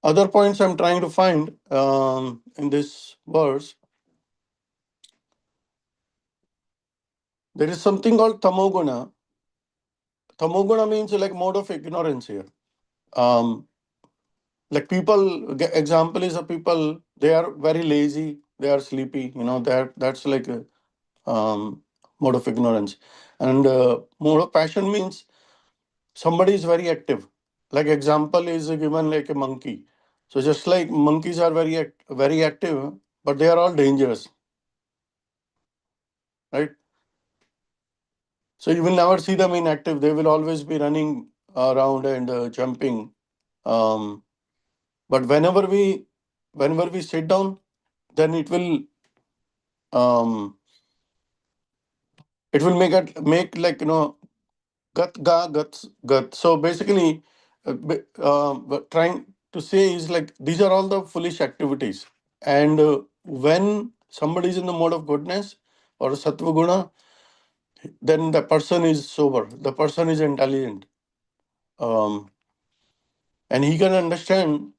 other points I'm trying to find in this verse, there is something called tamoguna. Tamoguna means like mode of ignorance here. Like people, example is a people, they are very lazy, they are sleepy, that's like a mode of ignorance. And mode of passion means somebody is very active. Like example is given like a monkey. So just like monkeys are very active, but they are all dangerous, right? So you will never see them inactive. They will always be running around and jumping. Um, but whenever we sit down, then um, it will make like gut ga guts gut. So basically, what trying to say is like these are all the foolish activities. And when somebody is in the mode of goodness or sattva guna, then the person is sober. The person is intelligent. Um, and he can understand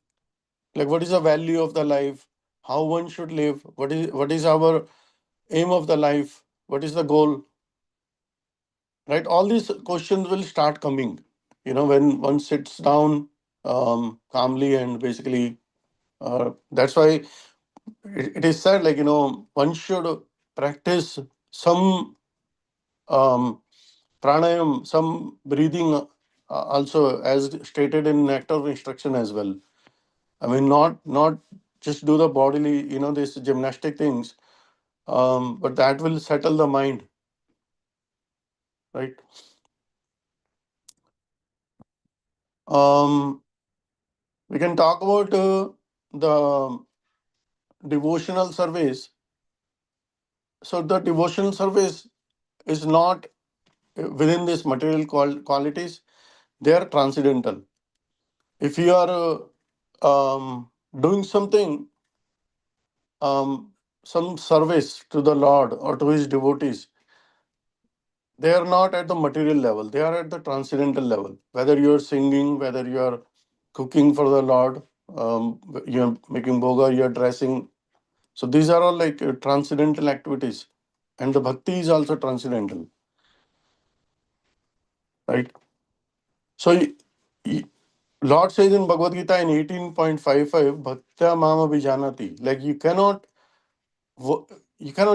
like what is the value of the life, how one should live, what is our aim of the life, what is the goal, right? All these questions will start coming, when one sits down calmly, and basically that's why it is said like one should practice some um, pranayam, some breathing, also as stated in nectar instruction as well. I mean, not just do the bodily, these gymnastic things, but that will settle the mind, right? We can talk about the devotional service. So the devotional service is not within these material qualities; they are transcendental. If you are doing something, some service to the Lord or to His devotees, they are not at the material level, they are at the transcendental level. Whether you're singing, whether you're cooking for the Lord, you're making bhoga, you're dressing. So these are all like transcendental activities. And the bhakti is also transcendental, right? So Lord says in Bhagavad Gita in 18.55, Bhaktya Mama Vijanati. Like you cannot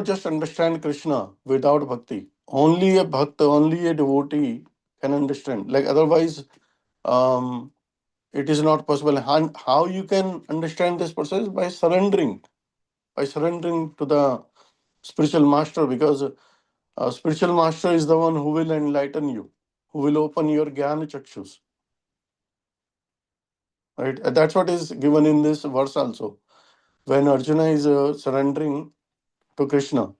just understand Krishna without bhakti. Only a bhakta, only a devotee can understand. Like otherwise, it is not possible. And how you can understand this process? By surrendering to the spiritual master, because spiritual master is the one who will enlighten you, who will open your jnana chakshus. Right? And that's what is given in this verse also. When Arjuna is surrendering to Krishna,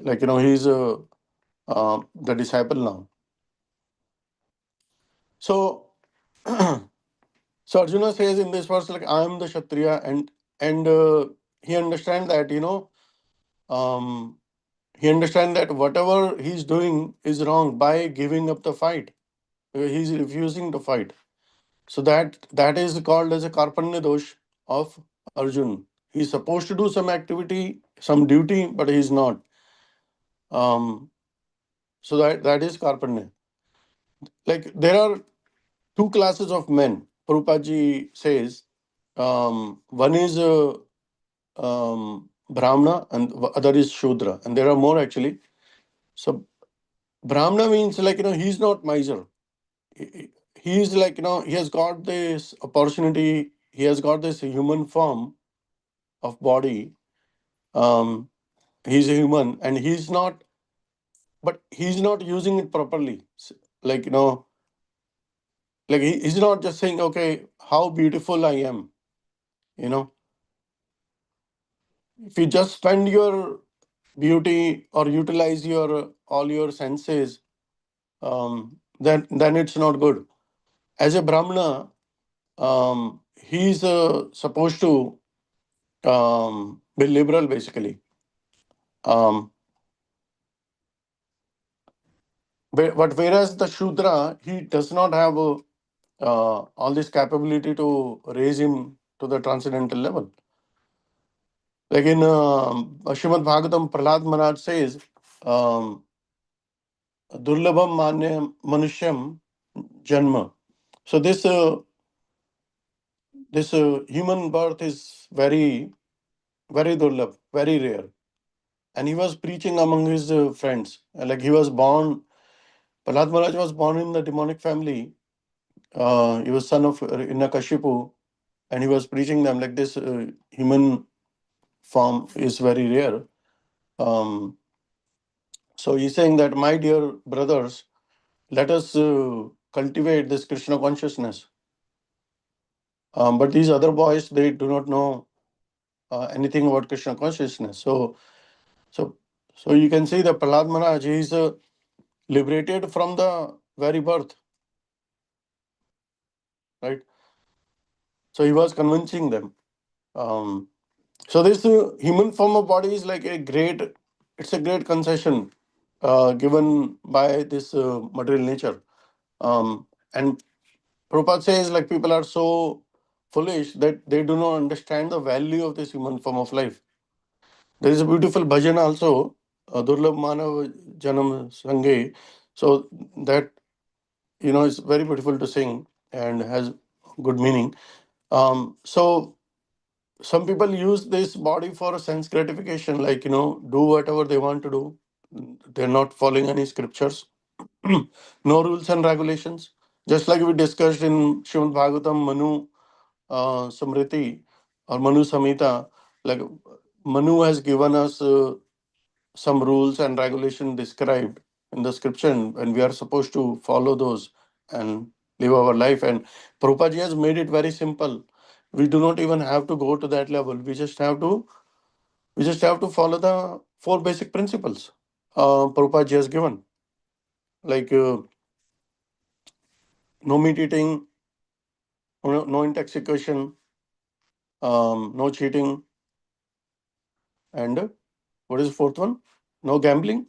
he is the disciple now. So, so Arjuna says in this verse, like, I am the Kshatriya, and he understands that, he understands that whatever he's doing is wrong by giving up the fight. He's refusing to fight. So that is called as a karpanya dosh of Arjun. He's supposed to do some activity, some duty, but he's not. So that is karpanya. Like there are two classes of men. Prabhupada ji says one is Brahmana and other is Shudra, and there are more actually. So Brahmana means like he's not miser. He's like he has got this opportunity. He has got this human form of body. Um, he's a human, and but he's not using it properly. Like like he's not just saying, okay, how beautiful I am. You know, if you just spend your beauty or utilize your all your senses, then it's not good. As a Brahmana, he's supposed to be liberal basically. Um, but whereas the Shudra, he does not have all this capability to raise him to the transcendental level. Like in Srimad Bhagavatam, Prahlad Maharaj says, um, Durlabham Manya Manusyam Janma. So this human birth is very, very durlabh, very rare. And he was preaching among his friends. Like he was born, Prahlad Maharaj was born in the demonic family. He was son of Hiranyakashipu, and he was preaching them like this human form is very rare. Um, so he's saying that, my dear brothers, let us cultivate this Krishna consciousness. But these other boys, they do not know anything about Krishna consciousness. So you can see that Prahlad Maharaj is liberated from the very birth, right? So he was convincing them. So this human form of body is like it's a great concession given by this material nature. And Prabhupada says like people are so foolish that they do not understand the value of this human form of life. There is a beautiful bhajan also, Durlabh Manav Janam Sange. So that is very beautiful to sing and has good meaning. So some people use this body for sense gratification, like do whatever they want to do. They're not following any scriptures, no rules and regulations. Just like we discussed in Srimad Bhagavatam, Manu Samriti or Manu Samhita, like Manu has given us some rules and regulation described in the scripture, and we are supposed to follow those and live our life. And Prabhupada ji has made it very simple. We do not even have to go to that level. We just have to follow the four basic principles Prabhupada ji has given, like no meat eating, no intoxication, no cheating, and what is the fourth one? No gambling.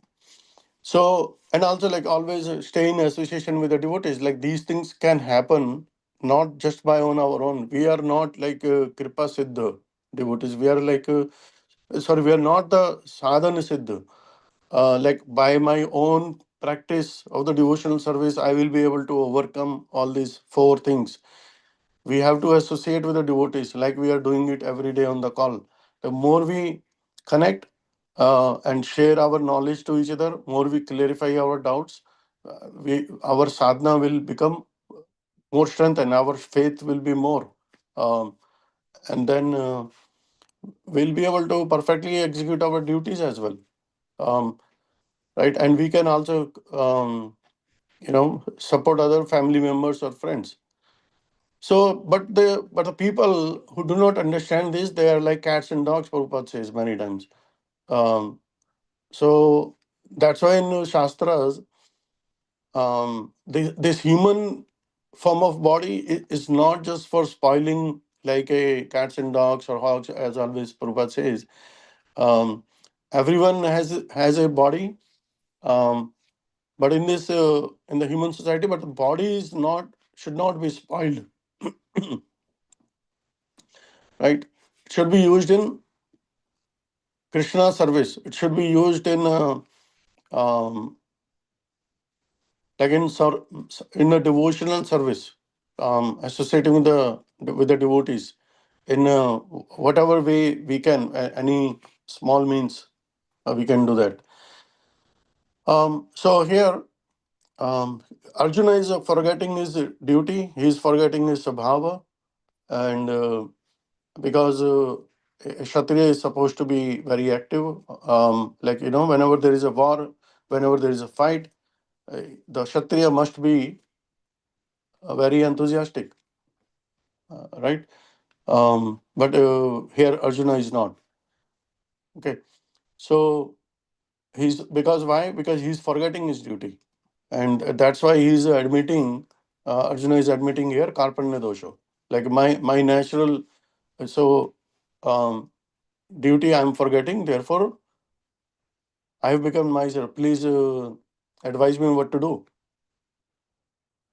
So, and also like always stay in association with the devotees. Like these things can happen not just by on our own. We are not like Kripa Siddha devotees. We are like, we are not the Sadhana Siddha. Like by my own practice of the devotional service, I will be able to overcome all these four things. We have to associate with the devotees like we are doing it every day on the call. The more we connect and share our knowledge to each other, more we clarify our doubts, our sadhana will become more strengthened, our faith will be more. Um, and then we'll be able to perfectly execute our duties as well. Um, right? And we can also, support other family members or friends. So, but the people who do not understand this, they are like cats and dogs. Prabhupada says many times. Um, so that's why in Shastras, this human form of body is not just for spoiling like a cats and dogs or hogs, as always Prabhupada says. Um, everyone has a body, but in this in the human society, but the body is not should not be spoiled, right? It should be used in Krishna service. It should be used in um, like in a devotional service, associating with the devotees in whatever way we can. Any small means we can do that. So here, Arjuna is forgetting his duty. He is forgetting his sabhava, and because a Kshatriya is supposed to be very active. Like whenever there is a war, whenever there is a fight, the Kshatriya must be very enthusiastic, right? But here Arjuna is not. Okay, so he's because why? Because he's forgetting his duty, and that's why he's admitting. Arjuna is admitting here karpanya dosha. Like my natural um, duty I'm forgetting. Therefore, I have become miser. Please advise me what to do.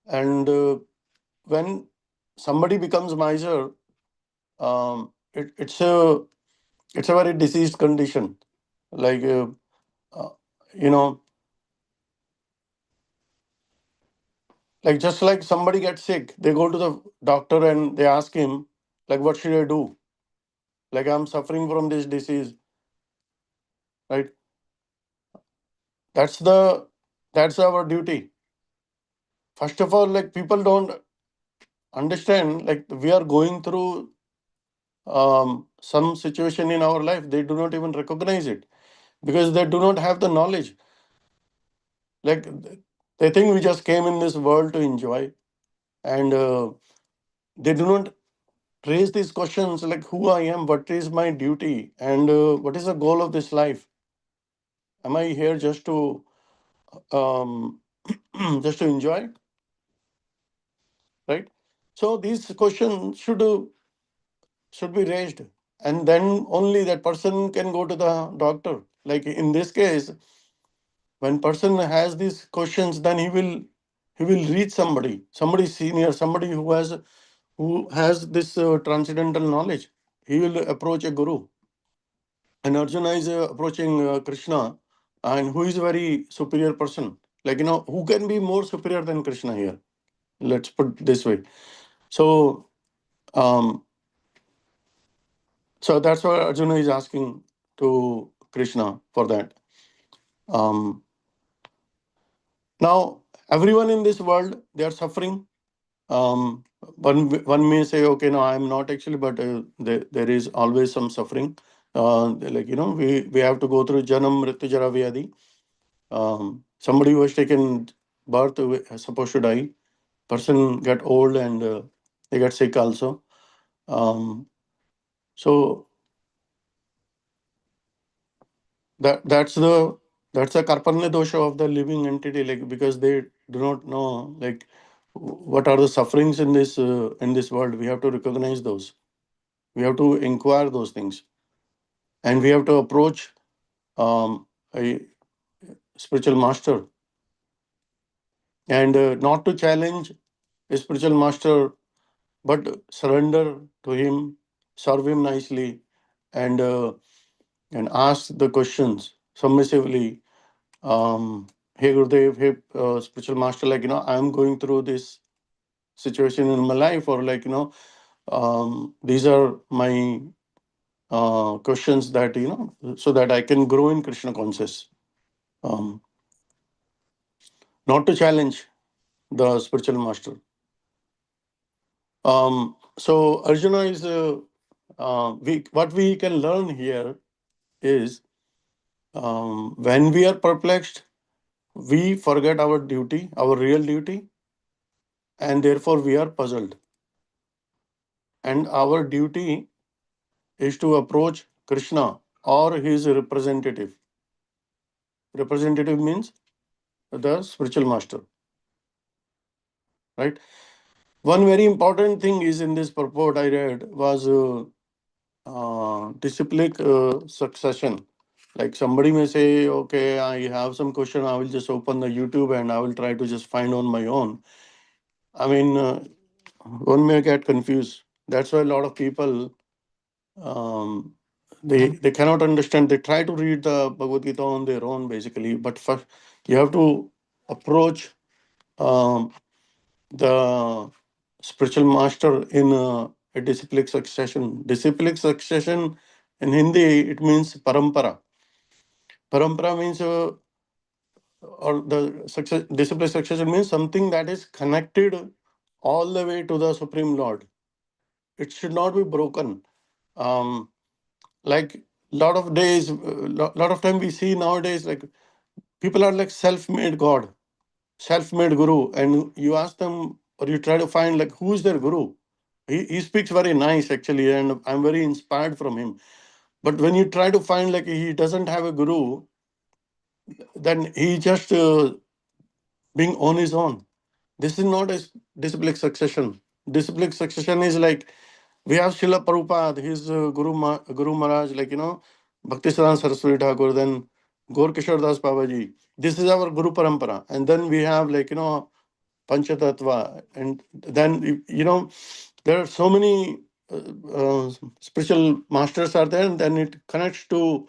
And when somebody becomes miser, it's a very diseased condition. Like uh, you know, like just like somebody gets sick, they go to the doctor and they ask him, like, what should I do? Like, I'm suffering from this disease, right? That's our duty. First of all, like people don't understand, like we are going through some situation in our life, they do not even recognize it because they do not have the knowledge. Like they think we just came in this world to enjoy, and they do not raise these questions like who I am, what is my duty, and what is the goal of this life. Am I here just to um, just to enjoy, right? So these questions should be raised, and then only that person can go to the doctor. Like in this case, when person has these questions, then he will reach somebody senior, somebody who has this transcendental knowledge. He will approach a guru, and Arjuna is approaching Krishna, and who is a very superior person. Like who can be more superior than Krishna here? Let's put this way. So um, so that's why Arjuna is asking to Krishna for that. Um, Now everyone in this world, they are suffering. One may say, okay, no, I'm not actually, but there is always some suffering. Like we have to go through janam, mrityu, jara, vyadi. Somebody who has taken birth is supposed to die. Person get old and they get sick also. So that's the karpanya dosha of the living entity, like because they do not know like what are the sufferings in this world. We have to recognize those. We have to inquire those things, and we have to approach a spiritual master, and not to challenge a spiritual master, but surrender to him, serve him nicely, and ask the questions submissively. Hey Gurudev, hey spiritual master, like I'm going through this situation in my life, or like these are my questions that so that I can grow in Krishna conscious. Um, Not to challenge the spiritual master. So Arjuna is what we can learn here is when we are perplexed, we forget our duty, our real duty, and therefore we are puzzled. And our duty is to approach Krishna or his representative. Representative means the spiritual master, right? One very important thing is in this purport I read was disciplic succession. Like somebody may say, okay, I have some question, I will just open the YouTube and I will try to just find on my own. I mean, one may get confused. That's why a lot of people, they cannot understand. They try to read the Bhagavad Gita on their own, basically. But first, you have to approach um, the spiritual master in a disciplic succession. Disciplic succession in Hindi, it means parampara. Parampara means, or the success, disciplic succession means something that is connected all the way to the Supreme Lord. It should not be broken. Um, like lot of days, lot of time we see nowadays, like people are like self-made God, self-made guru, and you ask them or you try to find like who is their guru. He speaks very nice actually, and I'm very inspired from him. But when you try to find like he doesn't have a guru, then he just being on his own. This is not a disciplic succession. Disciplic succession is like we have Srila Prabhupada, his Guru Maharaj, like Bhaktisiddhanta Saraswati Thakur, then Gaur Kishore Das Babaji. This is our Guru Parampara. And then we have like Panchatattva. And then there are so many spiritual masters are there, and then it connects to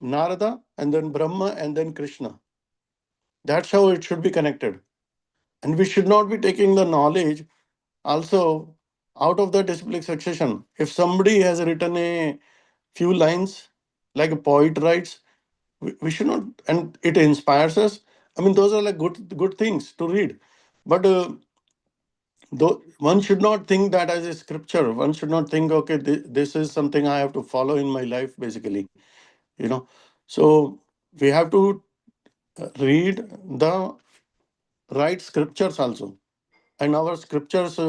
Narada, and then Brahma, and then Krishna. That's how it should be connected. And we should not be taking the knowledge also out of the disciplic succession. If somebody has written a few lines, like a poet writes, we should not, and it inspires us. I mean, those are like good things to read. But one should not think that as a scripture. One should not think, okay, this is something I have to follow in my life, basically. So we have to read the right scriptures also. And our scriptures,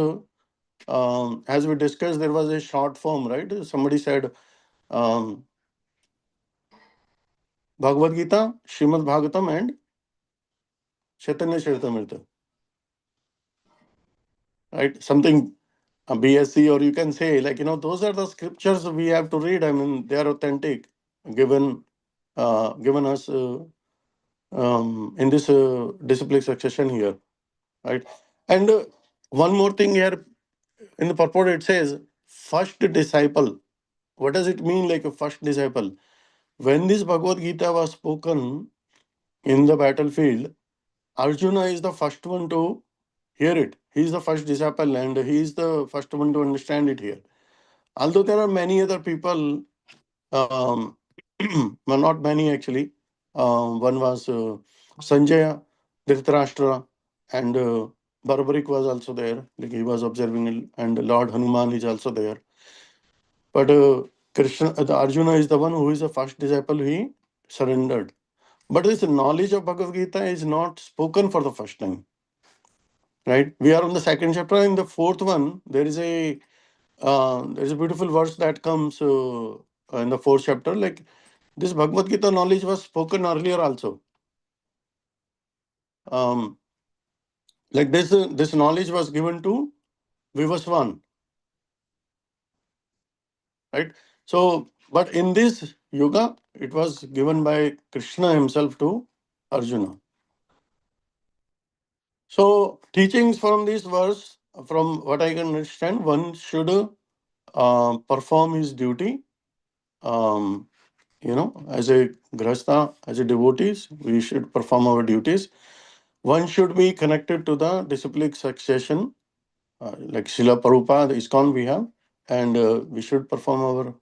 as we discussed, there was a short form, right? Somebody said Bhagavad Gita, Srimad Bhagavatam, and Chaitanya Charitamrita, right? Something BSc, or you can say like those are the scriptures we have to read. I mean, they are authentic, given us in this disciplic succession here, right? And one more thing here in the purport, it says first disciple. What does it mean, like a first disciple? When this Bhagavad Gita was spoken in the battlefield, Arjuna is the first one to hear it. He is the first disciple, and he is the first one to understand it here. Although there are many other people, well, not many actually. One was Sanjaya, Dhritarashtra, and Barbarik was also there. Like he was observing it, and Lord Hanuman is also there. But the Arjuna is the one who is the first disciple. He surrendered. But this knowledge of Bhagavad Gita is not spoken for the first time, right? We are on the second chapter. In the fourth one, there is a beautiful verse that comes in the fourth chapter. Like this Bhagavad Gita knowledge was spoken earlier also. Like this knowledge was given to Vivaswan, right? So, but in this yuga, it was given by Krishna himself to Arjuna. So, teachings from this verse, from what I can understand, one should perform his duty. As a grahastha, as a devotees, we should perform our duties. One should be connected to the disciplic succession, like Srila Prabhupada, the ISKCON we have, and we should perform our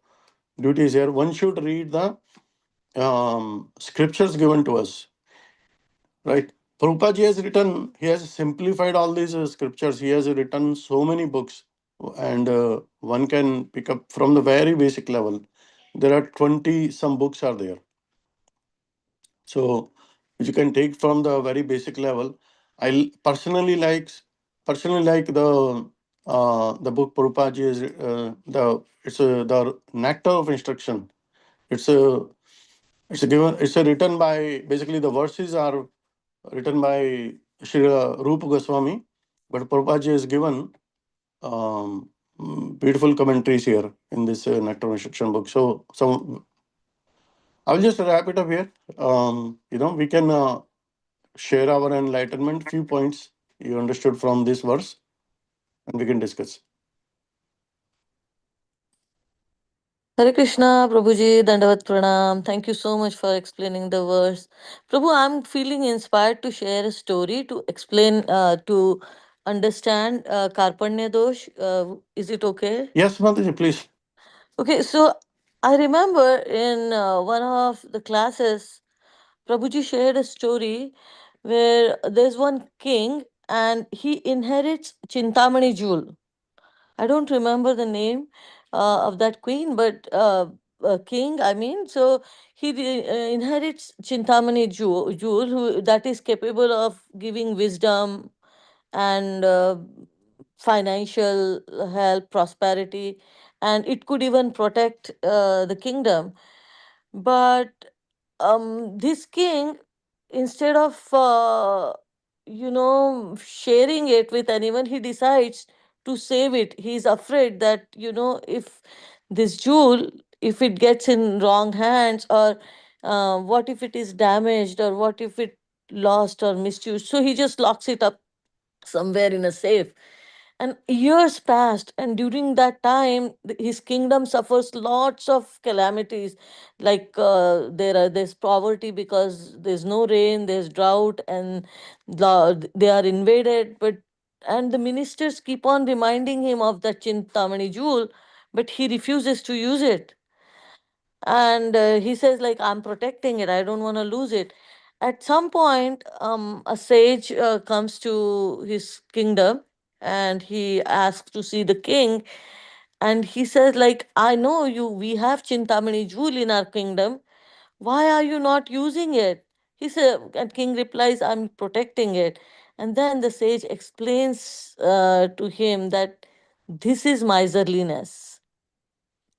duties here. One should read the scriptures given to us, right? Prabhupada ji has written, he has simplified all these scriptures. He has written so many books, and one can pick up from the very basic level. There are 20 some books are there. So you can take from the very basic level. I personally like the book Prabhupada ji is the nectar of instruction. It's a written by, basically the verses are written by Sri Rupa Goswami, but Prabhupada ji has given beautiful commentaries here in this nectar of instruction book. So I'll just wrap it up here. We can share our enlightenment, few points you understood from this verse, and we can discuss. Hare Krishna, Prabhuji, Dandavat Pranam. Thank you so much for explaining the verse. Prabhu, I'm feeling inspired to share a story to explain, to understand Karpanya Dosh. Is it okay? Yes, Mataji, please. Okay, so I remember in one of the classes, Prabhuji shared a story where there's one king and he inherits Chintamani jewel. I don't remember the name of that queen, but king, I mean. So he inherits Chintamani jewel that is capable of giving wisdom and financial help, prosperity, and it could even protect the kingdom. But this king, instead of sharing it with anyone, he decides to save it. He's afraid that if this jewel, if it gets in wrong hands, or what if it is damaged, or what if it lost or misused, so he just locks it up somewhere in a safe. And years passed, and during that time his kingdom suffers lots of calamities, like there's poverty because there's no rain, there's drought, and they are invaded. But and the ministers keep on reminding him of the Chintamani jewel, but he refuses to use it. And he says, like, I'm protecting it, I don't want to lose it. At some point, a sage comes to his kingdom, and he asks to see the king. And he says, like, I know you, we have Chintamani jewel in our kingdom, why are you not using it? He said, and king replies, I'm protecting it. And then the sage explains to him that this is miserliness.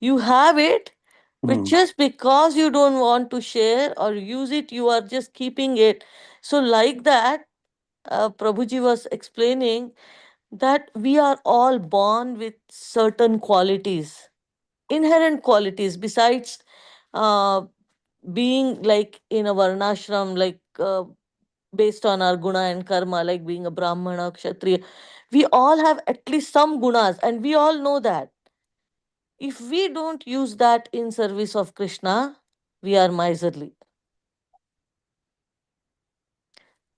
You have it, but Hmm. just because you don't want to share or use it, you are just keeping it. So, like that, Prabhuji was explaining that we are all born with certain qualities, inherent qualities, besides uh, being like in a varnashram, like based on our guna and karma, like being a brahmana, kshatriya. We all have at least some gunas, and we all know that. If we don't use that in service of Krishna, we are miserly.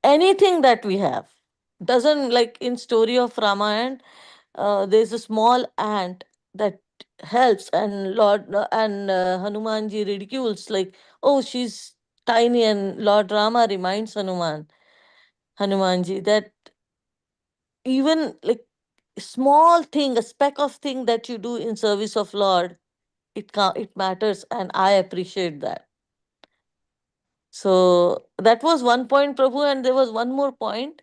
Anything that we have doesn't, like in story of Ramayana, there's a small ant that helps, and Lord and Hanumanji ridicules, like, oh, she's tiny, and Lord Rama reminds Hanumanji that even like small thing, a speck of thing that you do in service of Lord, it matters, and I appreciate that. So that was one point, Prabhu, and there was one more point,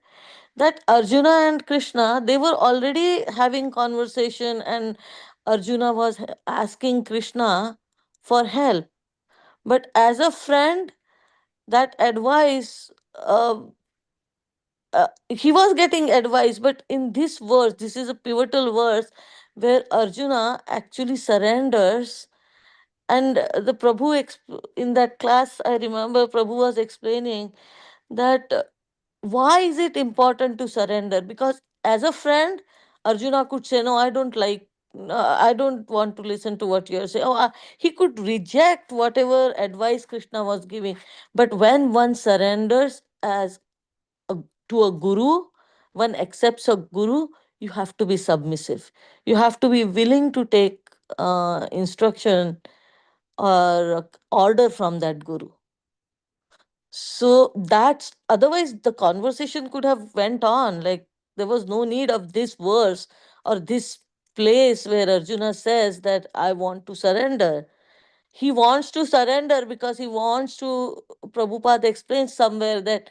that Arjuna and Krishna, they were already having conversation, and Arjuna was asking Krishna for help. But as a friend, that advice, he was getting advice. But in this verse, this is a pivotal verse where Arjuna actually surrenders. And the Prabhu, in that class, I remember Prabhu was explaining that why is it important to surrender? Because as a friend, Arjuna could say, no, I don't like, I don't want to listen to what you're saying. He could reject whatever advice Krishna was giving. But when one surrenders a, to a guru, one accepts a guru, you have to be submissive. You have to be willing to take instruction or order from that guru. So that's, otherwise the conversation could have went on, like there was no need of this verse or this place where Arjuna says that I want to surrender. He wants to surrender because he wants to, Prabhupada explains somewhere that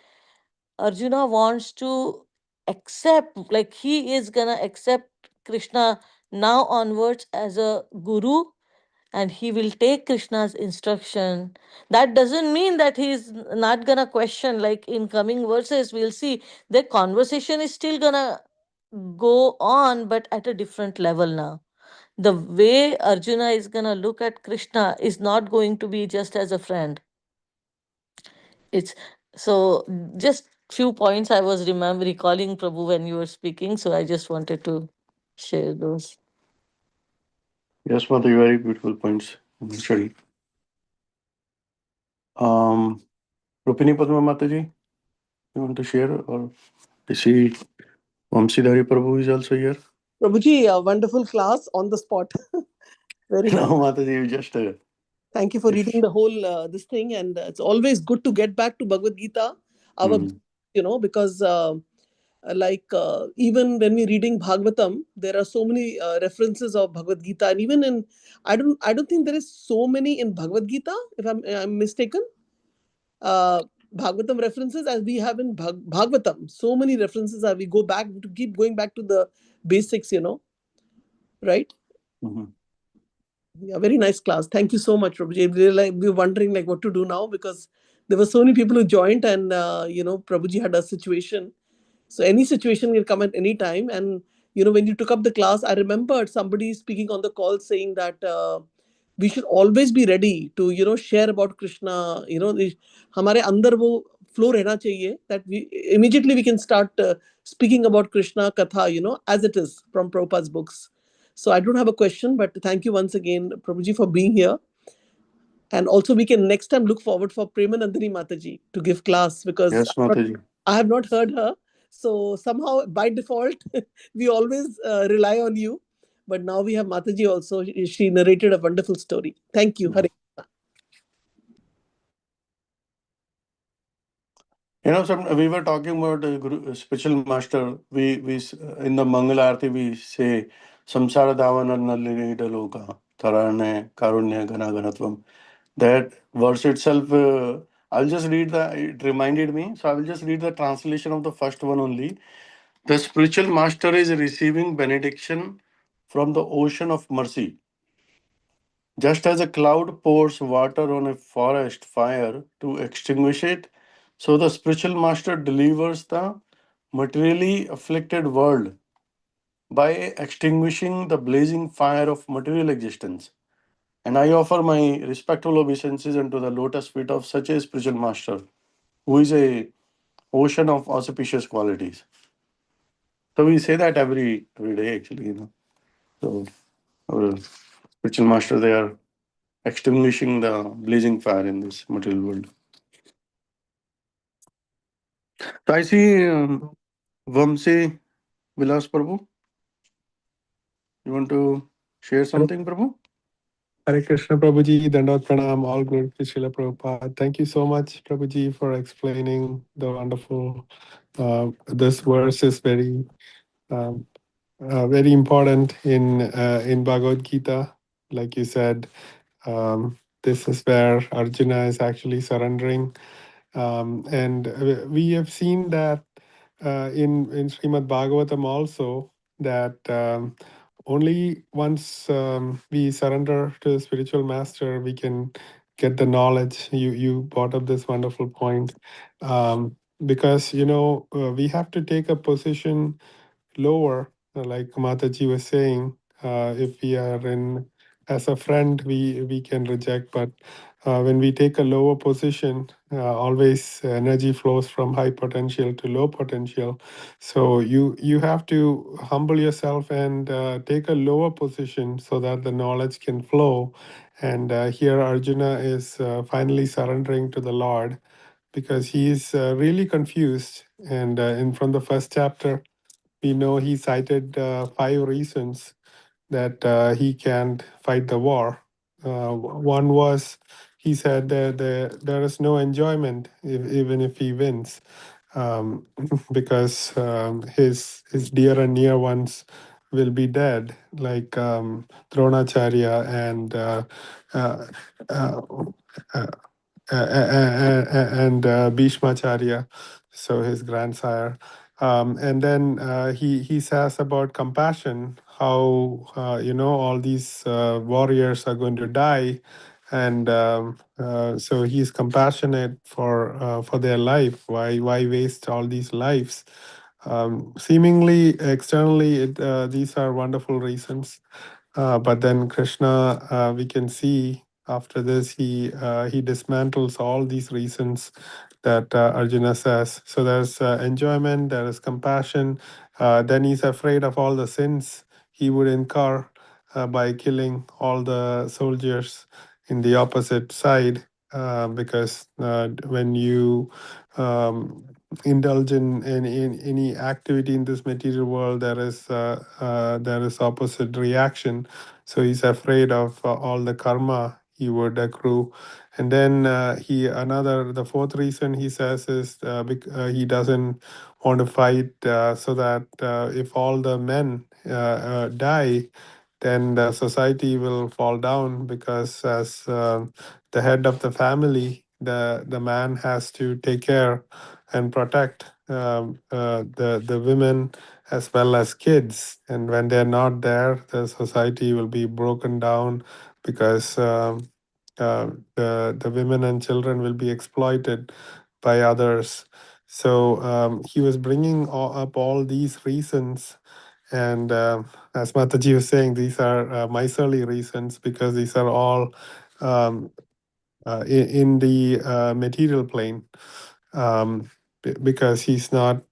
Arjuna wants to accept, like he is gonna accept Krishna now onwards as a guru, and he will take Krishna's instruction. That doesn't mean that he is not gonna question, like in coming verses, we'll see the conversation is still gonna go on, but at a different level now. the way Arjuna is going to look at Krishna is not going to be just as a friend. It's so just few points I was recalling, Prabhu, when you were speaking. So I just wanted to share those. Yes, Mataji, very beautiful points. Shari. Rupini Padma Mataji, you want to share? Or I see Vamsidhari Prabhu is also here. Prabhuji, a wonderful class on the spot. Very No, nice. Mataji, you just. Thank you for reading the whole this thing, and it's always good to get back to Bhagavad Gita, our because even when we're reading Bhagavatam, there are so many references of Bhagavad Gita, and even in I don't think there is so many in Bhagavad Gita, if I'm mistaken. Bhagavatam references as we have in Bhagavatam. So many references are we go back to keep going back to the basics, right? Yeah, very nice class. Thank you so much, Prabhuji. We were wondering what to do now because there were so many people who joined, and Prabhuji had a situation. So any situation will come at any time. And when you took up the class, I remembered somebody speaking on the call saying that we should always be ready to share about Krishna. हमारे अंदर वो flow रहना चाहिए that we immediately can start speaking about Krishna Katha, as it is from Prabhupada's books. So I don't have a question, but thank you once again, Prabhuji, for being here. And also we can next time look forward for Premanandini Mataji to give class because Yes, Mataji. I have not heard her. So somehow by default, we always rely on you. But now we have Mataji also. She narrated a wonderful story. Thank you. Hare. We were talking about spiritual master. We in the Mangal Arati we say Samsara Davana Nalini Daloka Tarane Karunya Gana Ganatvam. That verse itself, I'll just read it reminded me. So I will just read the translation of the first one only. The spiritual master is receiving benediction from the ocean of mercy. Just as a cloud pours water on a forest fire to extinguish it, so the spiritual master delivers the materially afflicted world by extinguishing the blazing fire of material existence. And I offer my respectful obeisances unto the lotus feet of such a spiritual master, who is a ocean of auspicious qualities. So we say that every day actually. So our spiritual master, they are extinguishing the blazing fire in this material world. So I see Vamsi Vilas Prabhu. You want to share something, Prabhu? Hare Krishna Prabhuji, Dandot Pranam, all glory to Srila Prabhupada. Thank you so much, Prabhuji, for explaining the wonderful. This verse is very important in Bhagavad Gita. Like you said, this is where Arjuna is actually surrendering. And we have seen that in Srimad Bhagavatam also, that only once we surrender to the spiritual master, we can get the knowledge. You brought up this wonderful point, because we have to take a position lower, like Mataji was saying. If we are in as a friend, we can reject, but when we take a lower position, always energy flows from high potential to low potential. So you have to humble yourself and take a lower position so that the knowledge can flow. And here Arjuna is finally surrendering to the Lord because he is really confused. And from the first chapter, we know he cited 5 reasons that he can't fight the war. One was he said that there is no enjoyment even if he wins, um, because his dear and near ones will be dead, like Dronacharya and uh, uh, uh, and Bhishmacharya, so his grandsire. And then he says about compassion, how all these warriors are going to die, and so he's compassionate for their life. Why waste all these lives? Seemingly externally, these are wonderful reasons, But then Krishna, we can see after this, he dismantles all these reasons that Arjuna says. So there's enjoyment, there is compassion. Then he's afraid of all the sins he would incur by killing all the soldiers in the opposite side. Because when you indulge in any activity in this material world, there is opposite reaction. So he's afraid of all the karma he would accrue. And then the fourth reason he says is he doesn't want to fight, so that if all the men die, then the society will fall down, because as the head of the family, the man has to take care and protect the women as well as kids. And when they're not there, the society will be broken down, because the women and children will be exploited by others. So he was bringing up all these reasons. And as Mataji was saying, these are miserly reasons, because these are all um, in the material plane. Because he's not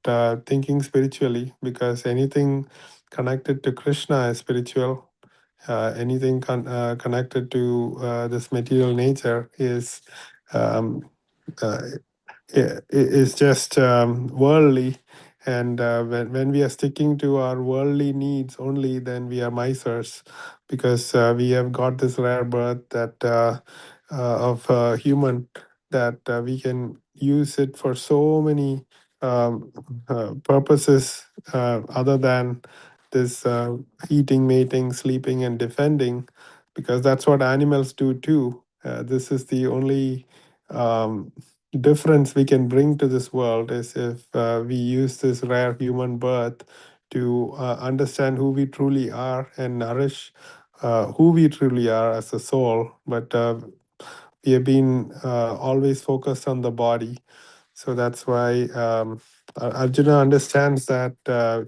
thinking spiritually, because anything connected to Krishna is spiritual. Anything connected to this material nature um, uh, is just worldly. And when we are sticking to our worldly needs only, then we are misers, because we have got this rare birth that of human, that we can use it for so many purposes other than this eating, mating, sleeping, and defending, because that's what animals do too. This is the only difference we can bring to this world, is if we use this rare human birth to understand who we truly are and nourish who we truly are as a soul. But we have been always focused on the body. So that's why Arjuna understands that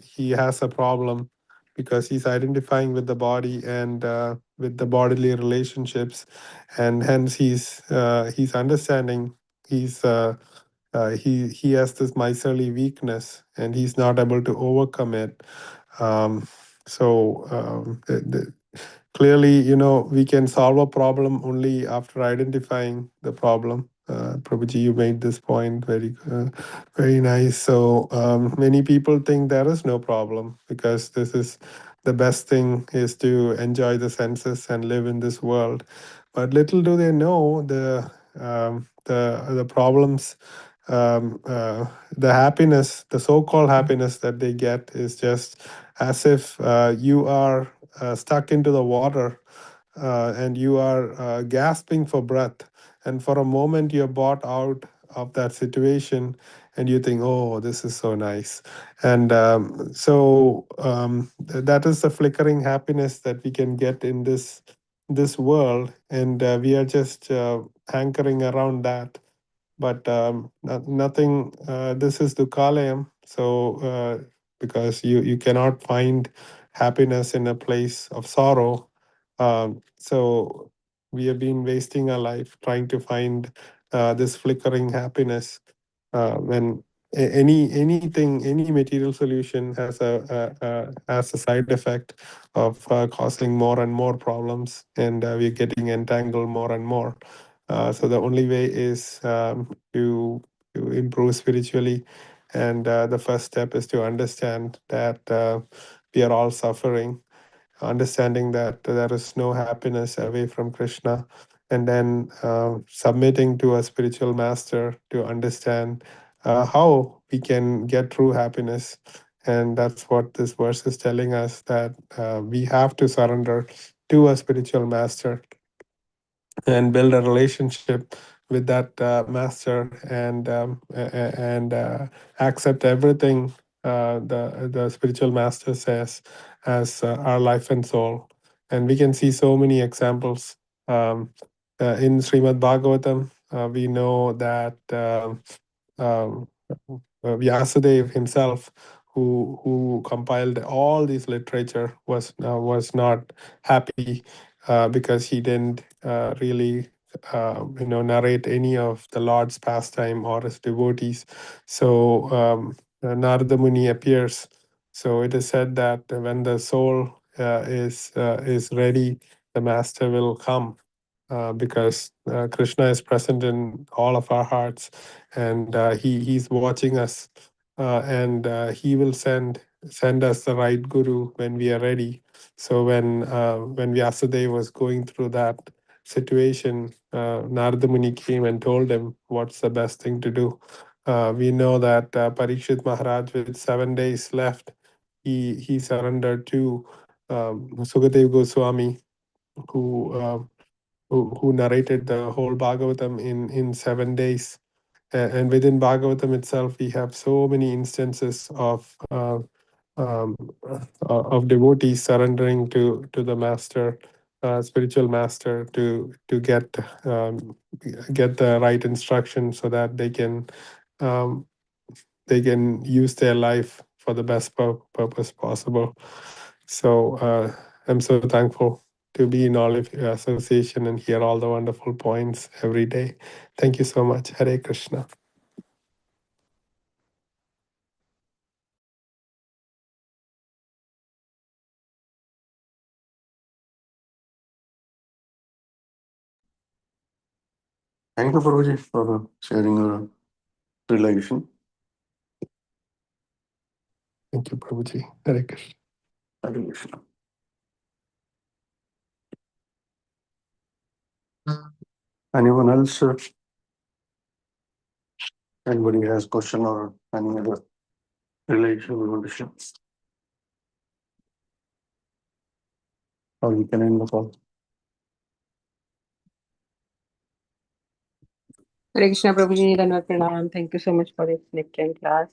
he has a problem, because he's identifying with the body and with the bodily relationships, and hence he's understanding he has this miserly weakness, and he's not able to overcome it. Um, so clearly, we can solve a problem only after identifying the problem. Prabhuji, you made this point very nice. So many people think there is no problem, because this is the best thing is to enjoy the senses and live in this world. But little do they know the problems, the happiness, the so-called happiness that they get is just as if you are stuck into the water, and you are gasping for breath, and for a moment you're brought out of that situation, and you think, oh, this is so nice. And that is the flickering happiness that we can get in this world, and we are just hankering around that. But nothing, this is Dukalayam. So because you cannot find happiness in a place of sorrow. So we have been wasting our life trying to find this flickering happiness, when any material solution has a side effect of causing more and more problems, and we're getting entangled more and more. So the only way is to improve spiritually, and the first step is to understand that we are all suffering, understanding that there is no happiness away from Krishna, and then submitting to a spiritual master to understand how we can get true happiness. And that's what this verse is telling us, that we have to surrender to a spiritual master and build a relationship with that master, and accept everything the spiritual master says as our life and soul. And we can see so many examples in Srimad Bhagavatam. We know that Vyasadeva himself who compiled all this literature, was not happy because he didn't really narrate any of the Lord's pastime or his devotees. So Narada Muni appears. So it is said that when the soul is ready, the master will come, because Krishna is present in all of our hearts, and he's watching us, and he will send us the right guru when we are ready. So when Vyasadeva was going through that situation, Narada Muni came and told him what's the best thing to do. We know that Parikshit Maharaj, with 7 days left, he surrendered to Sukadeva Goswami, who narrated the whole Bhagavatam in 7 days. And within Bhagavatam itself, we have so many instances of devotees surrendering to the master, spiritual master, to get the right instruction so that they can use their life for the best purpose possible. So I'm so thankful to be in all of your association and hear all the wonderful points every day. Thank you so much. Hare Krishna. Thank you, Prabhuji, for sharing your realization. Thank you, Prabhuji. Hare Krishna. Hare Krishna. Anyone else? Anybody has question or any other relation we want to share? Or we can end the call. Hare Krishna Prabhuji, Dhanavad Pranam. Thank you so much for this excellent class.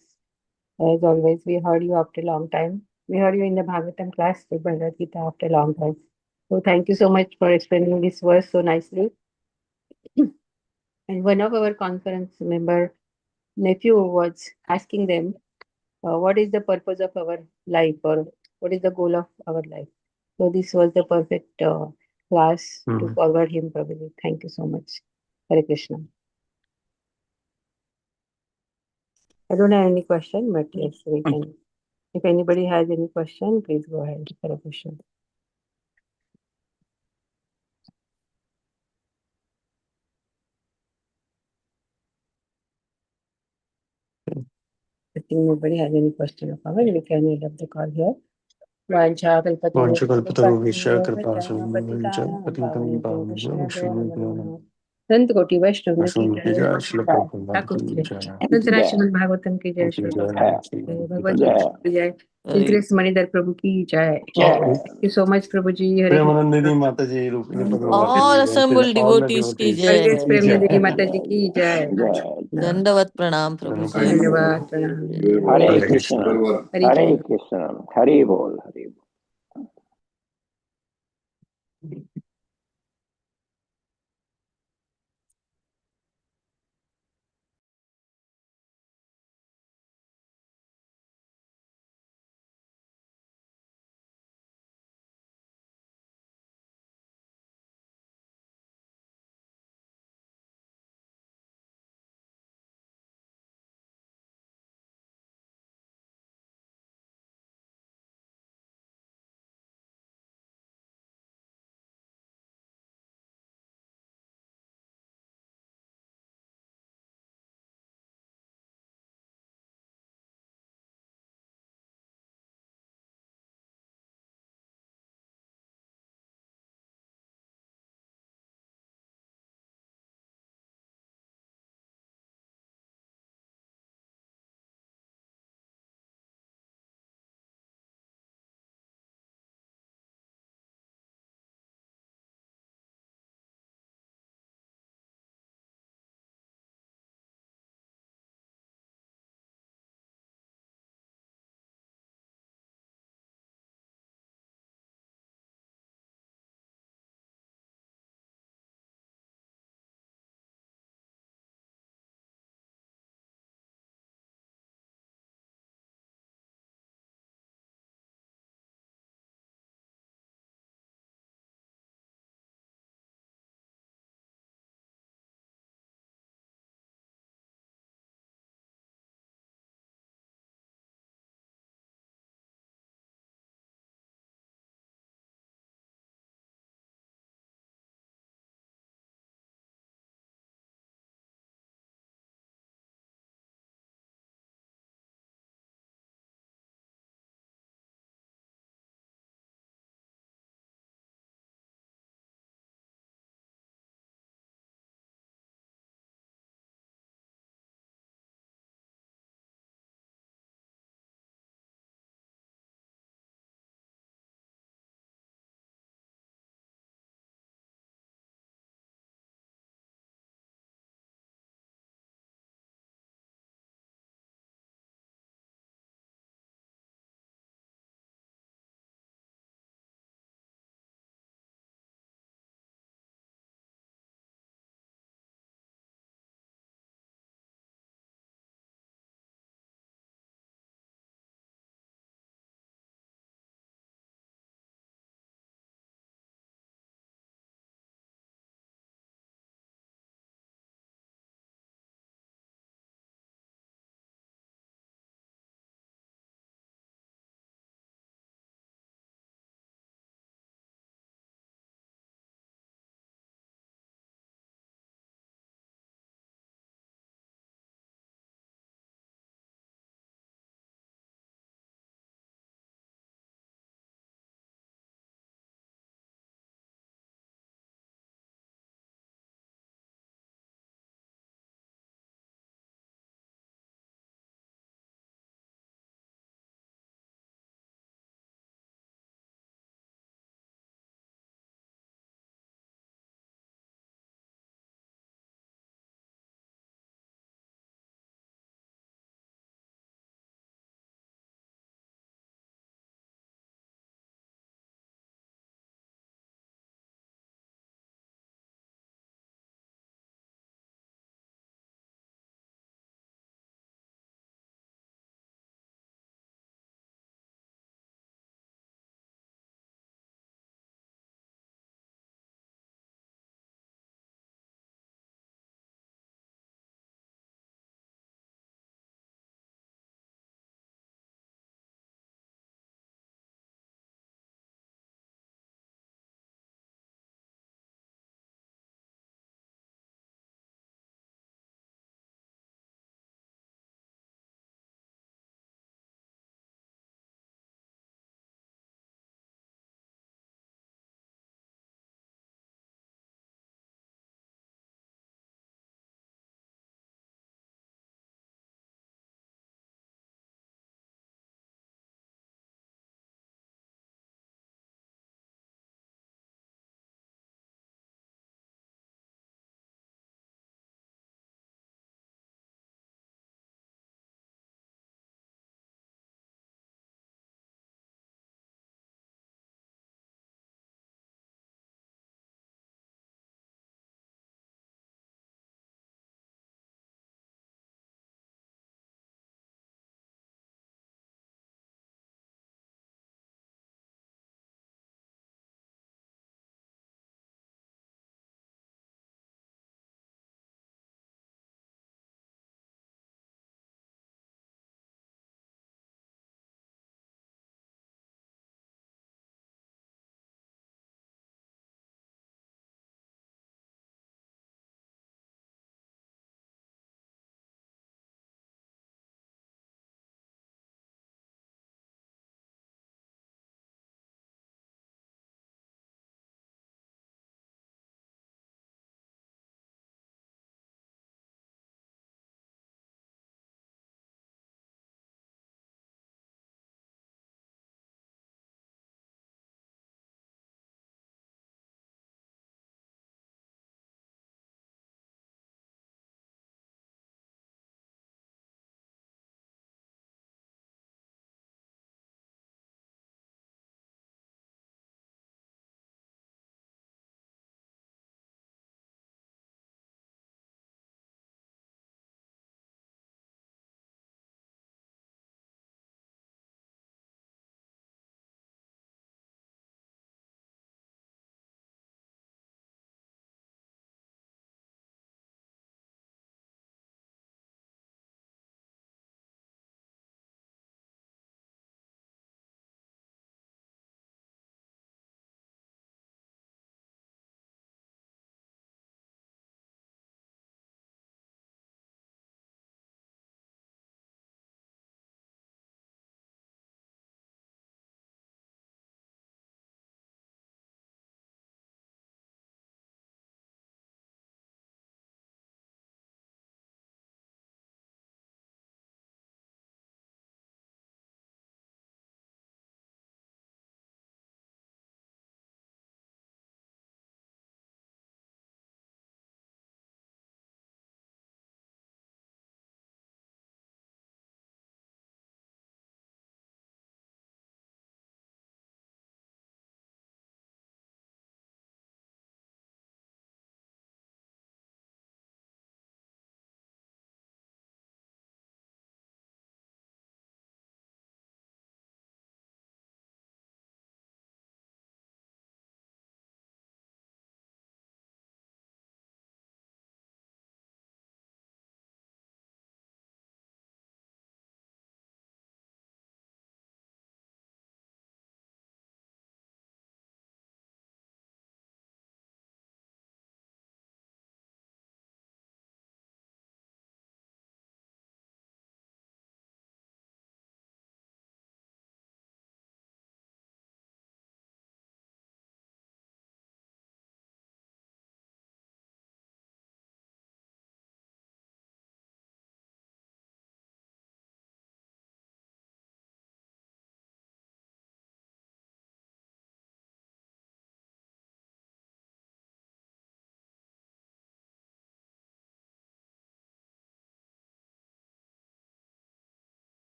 As always, we heard you after a long time. We heard you in the Bhagavatam class, the Bhagavad Gita, after a long time. So thank you so much for explaining this verse so nicely. And one of our conference member nephew was asking them, what is the purpose of our life, or what is the goal of our life? So this was the perfect class to forward him, Prabhuji. Thank you so much. Hare Krishna. I don't have any question, but yes, we can. If anybody has any question, please go ahead. Hare Krishna. I think nobody has any question of ours. We can end up the call here. Vancha Vanchakalpataruvisha कृपासिन्धुभ्यो संत कोटि वैष्णव की की जय, जय, श्रील प्रभुपाद ठाकुर की की जय, संत श्रीमद् भागवतम की जय, की श्री जय, श्री भगवत जय। गीता की जय, श्री कृष्ण मणिधर प्रभु की जय। Thank you so much, Prabhuji. Hare Premanand Krishna. दीदी माता जी, रूपिणी Padmavati All ji, assembled all the devotees ki devotees jai. Always की Prem जय। Nidhi Mata Ji ki jai. Dandavat pranam, Prabhuji. धन्यवाद प्रणाम। Hare हरे Krishna, हरि Hare बोल। Krishna, Hare Bol, Hare